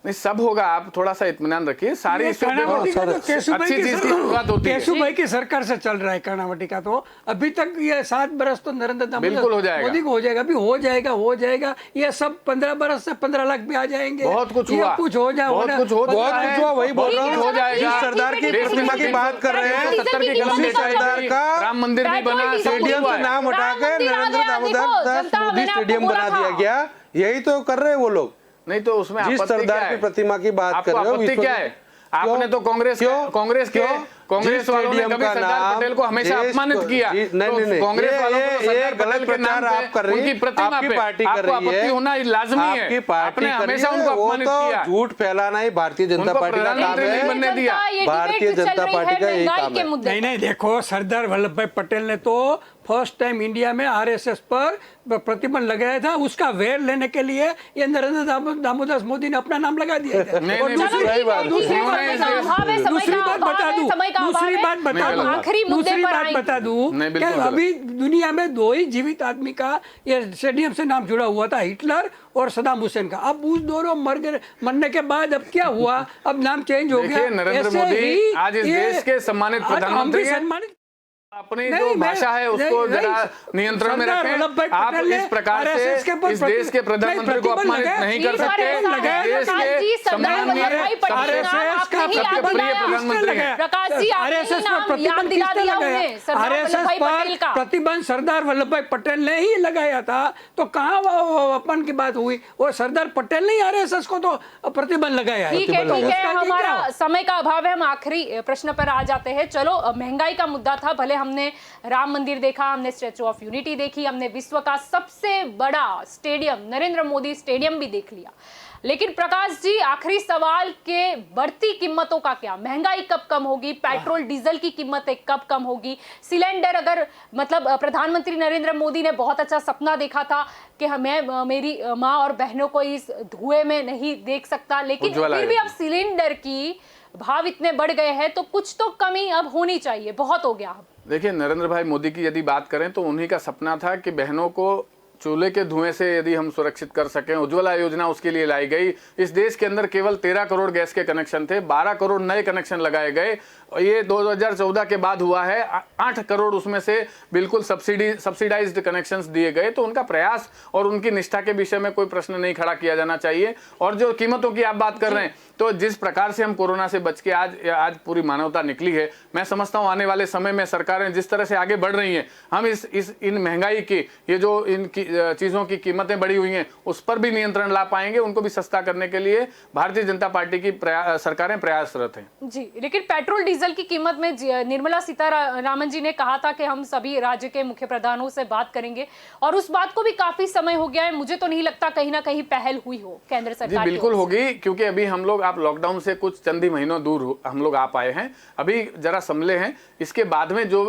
[SPEAKER 7] नहीं, सब होगा, आप थोड़ा सा इत्मीनान रखिए। सारी
[SPEAKER 3] ये कर्नावटी का तो केशुभाई
[SPEAKER 7] अच्छी चीज की शुरुआत होती है।
[SPEAKER 3] केशुभाई की सरकार से चल रहा है कर्नावटी का, तो अभी तक ये 7 बरस तो नरेंद्र
[SPEAKER 7] बिल्कुल हो जाएगा।
[SPEAKER 3] मोदी को हो जाएगा, अभी हो जाएगा। ये सब 15 बरस से 15 लाख भी आ जाएंगे।
[SPEAKER 7] बहुत कुछ हुआ,
[SPEAKER 3] कुछ हो जाए,
[SPEAKER 7] बहुत कुछ हो
[SPEAKER 2] वही बोल रहा हूँ,
[SPEAKER 7] हो जाएगा।
[SPEAKER 2] सरदार की प्रतिमा की बात कर रहे हैं,
[SPEAKER 7] 70 की कलम में
[SPEAKER 2] सरदार का
[SPEAKER 7] राम मंदिर भी बना,
[SPEAKER 2] स्टेडियम का नाम हटा के नरेंद्र दामोदर दास मोदी स्टेडियम बना दिया गया। यही तो कर रहे हैं वो लोग।
[SPEAKER 7] नहीं तो उसमें
[SPEAKER 2] जिस
[SPEAKER 7] आपत्ति क्या
[SPEAKER 2] सरदार
[SPEAKER 7] है?
[SPEAKER 2] की प्रतिमा की बात कर रहे हो,
[SPEAKER 7] आपत्ति क्या है? आपने तो कांग्रेस वालों ने कभी सरदार पटेल को हमेशा अपमानित किया।
[SPEAKER 2] नहीं,
[SPEAKER 7] कांग्रेस वालों को सरदार पटेल के नाम
[SPEAKER 2] आप कर रही
[SPEAKER 7] उनकी प्रतिमा
[SPEAKER 2] आपकी
[SPEAKER 7] पे
[SPEAKER 2] पार्टी कर
[SPEAKER 7] आपको
[SPEAKER 2] रही
[SPEAKER 7] आपत्ति
[SPEAKER 2] है,
[SPEAKER 7] होना लाजमी है।
[SPEAKER 2] आपकी पार्टी
[SPEAKER 7] आपने
[SPEAKER 2] कर रही
[SPEAKER 7] हमेशा
[SPEAKER 2] है,
[SPEAKER 7] उनको
[SPEAKER 2] वो
[SPEAKER 7] अपमानित
[SPEAKER 2] तो
[SPEAKER 7] किया।
[SPEAKER 2] झूठ फैलाना ही भारतीय जनता
[SPEAKER 7] उनको
[SPEAKER 2] पार्टी का काम
[SPEAKER 7] प्रधानमंत्री नहीं
[SPEAKER 2] है।
[SPEAKER 7] बनने दिया।
[SPEAKER 2] भारतीय जनता पार्टी का यही काम है।
[SPEAKER 3] नहीं, देखो, सरदार वल्लभ भाई पटेल ने तो फर्स्ट टाइम इंडिया में आरएसएस पर प्रतिबंध लगाया था। उसका वेर लेने के लिए ये नरेंद्र दामोदर मोदी ने अपना नाम लगा दिया था।
[SPEAKER 7] नहीं,
[SPEAKER 3] और
[SPEAKER 7] नहीं,
[SPEAKER 3] दूसरी
[SPEAKER 2] सही बात है।
[SPEAKER 3] बात बता दूं, दूसरी बात बता दूं
[SPEAKER 7] नहीं,
[SPEAKER 3] कि
[SPEAKER 7] बिल्कुल गलत।
[SPEAKER 3] अभी दुनिया में 2 ही जीवित आदमी का ये स्टेडियम से नाम जुड़ा हुआ था, हिटलर और सदाम हुसैन का। अब उस दोनों मरने के बाद अब क्या हुआ? अब नाम चेंज हो गया।
[SPEAKER 7] देखिए, नरेंद्र
[SPEAKER 3] ऐसे
[SPEAKER 7] मोदी
[SPEAKER 3] ही
[SPEAKER 7] आज इस देश के सम्मानित
[SPEAKER 3] आज हम भी
[SPEAKER 7] प्रधानमंत्री हैं।
[SPEAKER 3] सम्मानित
[SPEAKER 7] अपनी
[SPEAKER 3] नहीं,
[SPEAKER 7] जो
[SPEAKER 3] मैं-
[SPEAKER 7] भाषा है उसको
[SPEAKER 3] नहीं,
[SPEAKER 7] जरा
[SPEAKER 3] नहीं,
[SPEAKER 7] नियंत्रण में
[SPEAKER 3] सरदार वल्लभ भाई
[SPEAKER 7] रखें। आप
[SPEAKER 3] पटेल ने
[SPEAKER 7] इस प्रकार से
[SPEAKER 3] RSS के ऊपर
[SPEAKER 7] इस देश के प्रधानमंत्री को
[SPEAKER 3] प्रतिबंध
[SPEAKER 7] अपमानित
[SPEAKER 3] लगाया।
[SPEAKER 7] नहीं कर
[SPEAKER 1] जी,
[SPEAKER 7] सकते।
[SPEAKER 1] प्रकाश जी,
[SPEAKER 7] देश के सम्माननीय
[SPEAKER 1] वल्लभ भाई पटेल
[SPEAKER 7] सबसे
[SPEAKER 1] नाम आपने ही याद
[SPEAKER 7] सबसे प्रिय
[SPEAKER 1] दिलाया।
[SPEAKER 7] प्रधानमंत्री हैं।
[SPEAKER 1] प्रकाश जी, आपने ही
[SPEAKER 3] आरएसएस
[SPEAKER 1] नाम
[SPEAKER 3] पर
[SPEAKER 1] याद
[SPEAKER 3] प्रतिबंध
[SPEAKER 1] दिला
[SPEAKER 3] किसने
[SPEAKER 1] दिया
[SPEAKER 3] लगाया?
[SPEAKER 1] उन्हें, सरदार
[SPEAKER 3] आरएसएस
[SPEAKER 1] वल्लभ भाई पटेल का।
[SPEAKER 3] पर प्रतिबंध सरदार वल्लभ भाई पटेल ने ही लगाया था, तो कहाँ वो अपन की बात हुई? वो सरदार पटेल ने ही आरएसएस को तो प्रतिबंध लगाया है।
[SPEAKER 1] ठीक है,
[SPEAKER 3] तो
[SPEAKER 1] ठीक है,
[SPEAKER 3] उसका क्या
[SPEAKER 1] हमारा
[SPEAKER 3] हुआ?
[SPEAKER 1] समय का अभाव है। हम आखिरी प्रश्न पर आ जाते हैं। चलो, महंगाई का मुद्दा था, भले हमने राम मंदिर देखा, हमने स्टैचू ऑफ यूनिटी देखी, हमने विश्व का सबसे बड़ा स्टेडियम नरेंद्र मोदी स्टेडियम भी देख लिया, लेकिन प्रकाश जी, आखिरी सवाल के बढ़ती कीमतों का क्या? महंगाई कब कम होगी? पेट्रोल डीजल की कीमतें कब कम होगी? सिलेंडर, अगर मतलब प्रधानमंत्री नरेंद्र मोदी ने बहुत अच्छा सपना देखा था कि हमें मेरी माँ और बहनों को इस धुएं में नहीं देख सकता, लेकिन फिर भी अब सिलेंडर की भाव इतने बढ़ गए हैं, तो कुछ तो कमी अब होनी चाहिए, बहुत हो गया अब।
[SPEAKER 7] देखिए, नरेंद्र भाई मोदी की यदि बात करें तो उन्हीं का सपना था कि बहनों को चूल्हे के धुएं से यदि हम सुरक्षित कर सकें। उज्ज्वला योजना उसके लिए लाई गई। इस देश के अंदर केवल 13 करोड़ गैस के कनेक्शन थे, 12 करोड़ नए कनेक्शन लगाए गए, और ये 2014 के बाद हुआ है। 8 करोड़ उसमें से बिल्कुल सब्सिडाइज्ड कनेक्शंस दिए गए। तो उनका प्रयास और उनकी निष्ठा के विषय में कोई प्रश्न नहीं खड़ा किया जाना चाहिए। और जो कीमतों की आप बात कर रहे हैं, तो जिस प्रकार से हम कोरोना से बच के आज पूरी मानवता निकली है, मैं समझता हूं आने वाले समय में सरकारें जिस तरह से आगे बढ़ रही हैं, हम इन महंगाई की, ये जो इनकी चीजों की कीमतें बढ़ी हुई हैं, उस पर भी नियंत्रण ला पाएंगे। उनको भी सस्ता करने के लिए भारतीय जनता पार्टी की सरकारें प्रयासरत हैं।
[SPEAKER 1] जी, लेकिन पेट्रोल डीजल की कीमत में निर्मला सीतारामन जी ने कहा था कि हम सभी राज्य के मुख्य प्रधानों से बात करेंगे, और उस बात को भी काफी समय हो गया है। मुझे तो नहीं लगता कहीं ना कहीं पहल हुई हो केंद्र सरकार
[SPEAKER 7] जी, बिल्कुल होगी, क्योंकि अभी हम लोग आप लॉकडाउन से कुछ चंद ही महीनों दूर हम लोग आ पाए हैं, अभी जरा संभले हैं। इसके बाद में जो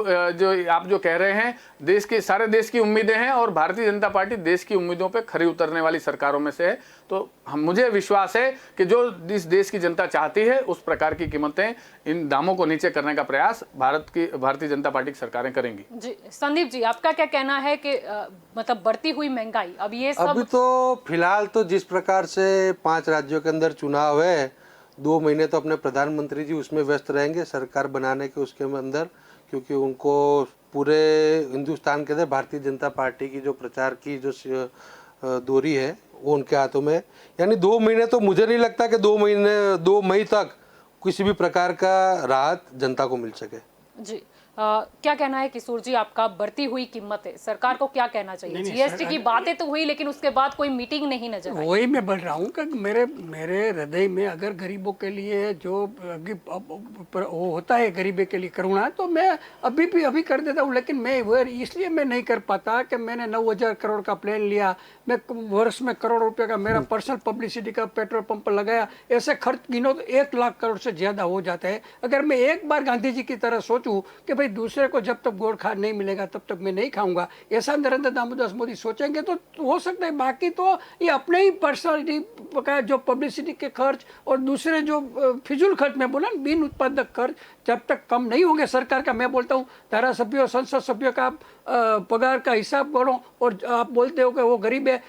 [SPEAKER 7] आप जो कह रहे हैं, सारे देश की उम्मीदें हैं, और भारतीय जनता पार्टी देश की उम्मीदों पे खरी उतरने वाली सरकारों में से है। तो मुझे विश्वास है कि जो इस देश की जनता चाहती है, उस प्रकार की कीमतें, इन दामों को नीचे करने का प्रयास भारतीय जनता पार्टी की सरकारें करेंगी।
[SPEAKER 1] जी, संदीप जी, आपका क्या कहना है कि मतलब बढ़ती हुई महंगाई, अब ये सब?
[SPEAKER 2] अभी तो फिलहाल तो जिस प्रकार से 5 राज्यों के अंदर चुनाव है, 2 महीने तो अपने प्रधानमंत्री जी उसमें व्यस्त रहेंगे सरकार बनाने के उसके अंदर, क्योंकि उनको पूरे हिंदुस्तान के अंदर भारतीय जनता पार्टी की जो प्रचार की जो दूरी है वो उनके हाथों में। यानी 2 महीने तो मुझे नहीं लगता कि 2 मई तक किसी भी प्रकार का राहत जनता को मिल सके।
[SPEAKER 1] जी, क्या कहना है किशोर जी आपका? बढ़ती हुई कीमतें, सरकार को क्या कहना चाहिए? जीएसटी की बातें तो हुई, लेकिन उसके बाद कोई मीटिंग नहीं नजर आई।
[SPEAKER 3] वही मैं बोल रहा हूँ कि मेरे हृदय में अगर गरीबों के लिए जो वो होता है, गरीबी के लिए करुणा, तो मैं अभी कर देता हूँ। लेकिन मैं इसलिए मैं नहीं कर पाता कि मैंने 9,000 करोड़ का प्लान लिया, मैं वर्ष में करोड़ रुपए का मेरा पर्सनल पब्लिसिटी का पेट्रोल पंप पर लगाया, ऐसे खर्च गिनो तो 1 लाख करोड़ से ज्यादा हो जाता है। अगर मैं एक बार गांधी जी की तरह सोचूं कि भाई दूसरे को जब तक गोड़ खा नहीं मिलेगा तब तक मैं नहीं खाऊंगा, ऐसा नरेंद्र दामोदर मोदी सोचेंगे तो हो सकता है। बाकी तो ये अपने ही पर्सनालिटी का जो पब्लिसिटी के खर्च और दूसरे जो फिजूल खर्च में बोला बिन उत्पादक खर्च जब तक कम नहीं होंगे सरकार का, मैं बोलता हूँ धारासभ्यों संसद सभ्यों का आप पगार का हिसाब करो और आप बोलते हो कि वो गरीब है,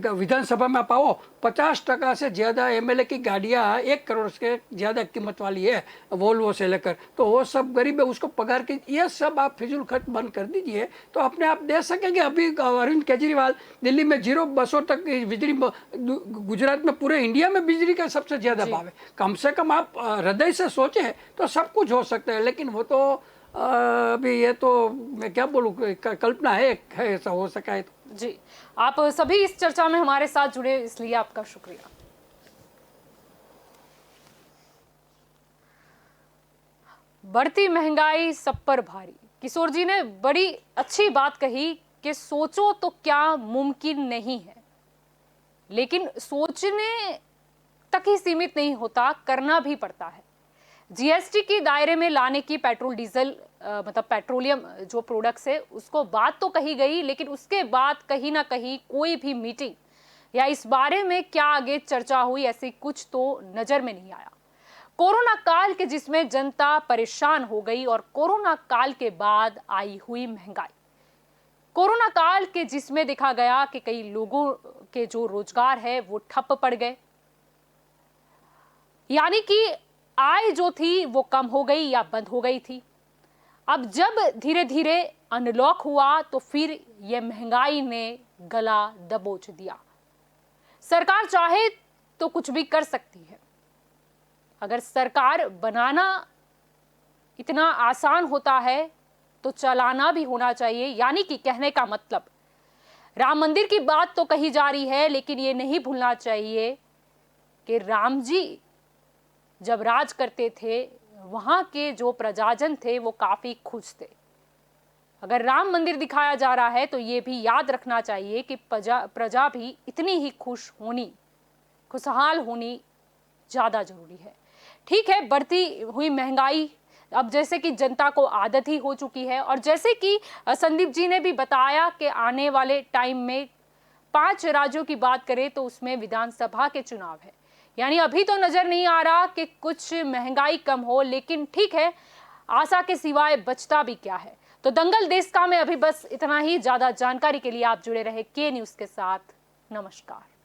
[SPEAKER 3] विधानसभा में आप आओ 50% से ज़्यादा एमएलए की गाड़ियाँ 1 करोड़ से ज़्यादा कीमत वाली है वोल्वो से लेकर, तो वो सब गरीब है उसको पगार की, ये सब आप फिजूल खर्च बंद कर दीजिए तो अपने आप दे सकेंगे। अभी अरविंद केजरीवाल दिल्ली में 0 बसों तक बिजली, गुजरात में पूरे इंडिया में बिजली का सबसे ज़्यादा भाव है। कम से कम आप हृदय से सोचें तो सब कुछ हो सकता है, लेकिन वो तो अभी ये तो मैं क्या बोलूँ, कल्पना है ऐसा हो सका है तो।
[SPEAKER 1] जी, आप सभी इस चर्चा में हमारे साथ जुड़े इसलिए आपका शुक्रिया। बढ़ती महंगाई सब पर भारी। किशोर जी ने बड़ी अच्छी बात कही कि सोचो तो क्या मुमकिन नहीं है, लेकिन सोचने तक ही सीमित नहीं होता, करना भी पड़ता है। जीएसटी की दायरे में लाने की पेट्रोल डीजल मतलब पेट्रोलियम जो प्रोडक्ट्स है उसको बात तो कही गई, लेकिन उसके बाद कहीं ना कहीं कोई भी मीटिंग या इस बारे में क्या आगे चर्चा हुई ऐसी कुछ तो नजर में नहीं आया। कोरोना काल के जिसमें जनता परेशान हो गई और कोरोना काल के बाद आई हुई महंगाई, कोरोना काल के जिसमें देखा गया कि कई लोगों के जो रोजगार है वो ठप पड़ गए, यानी कि आय जो थी वो कम हो गई या बंद हो गई थी। अब जब धीरे धीरे अनलॉक हुआ तो फिर ये महंगाई ने गला दबोच दिया। सरकार चाहे तो कुछ भी कर सकती है, अगर सरकार बनाना इतना आसान होता है तो चलाना भी होना चाहिए। यानी कि कहने का मतलब, राम मंदिर की बात तो कही जा रही है, लेकिन ये नहीं भूलना चाहिए कि राम जी जब राज करते थे वहां के जो प्रजाजन थे वो काफी खुश थे। अगर राम मंदिर दिखाया जा रहा है तो ये भी याद रखना चाहिए कि प्रजा भी इतनी ही खुश होनी, खुशहाल होनी ज्यादा जरूरी है। ठीक है, बढ़ती हुई महंगाई अब जैसे कि जनता को आदत ही हो चुकी है, और जैसे कि संदीप जी ने भी बताया कि आने वाले टाइम में 5 राज्यों की बात करें तो उसमें विधानसभा के चुनाव है, यानी अभी तो नजर नहीं आ रहा कि कुछ महंगाई कम हो, लेकिन ठीक है, आशा के सिवाय बचता भी क्या है। तो दंगल देश का में अभी बस इतना ही। ज्यादा जानकारी के लिए आप जुड़े रहे के न्यूज के साथ। नमस्कार।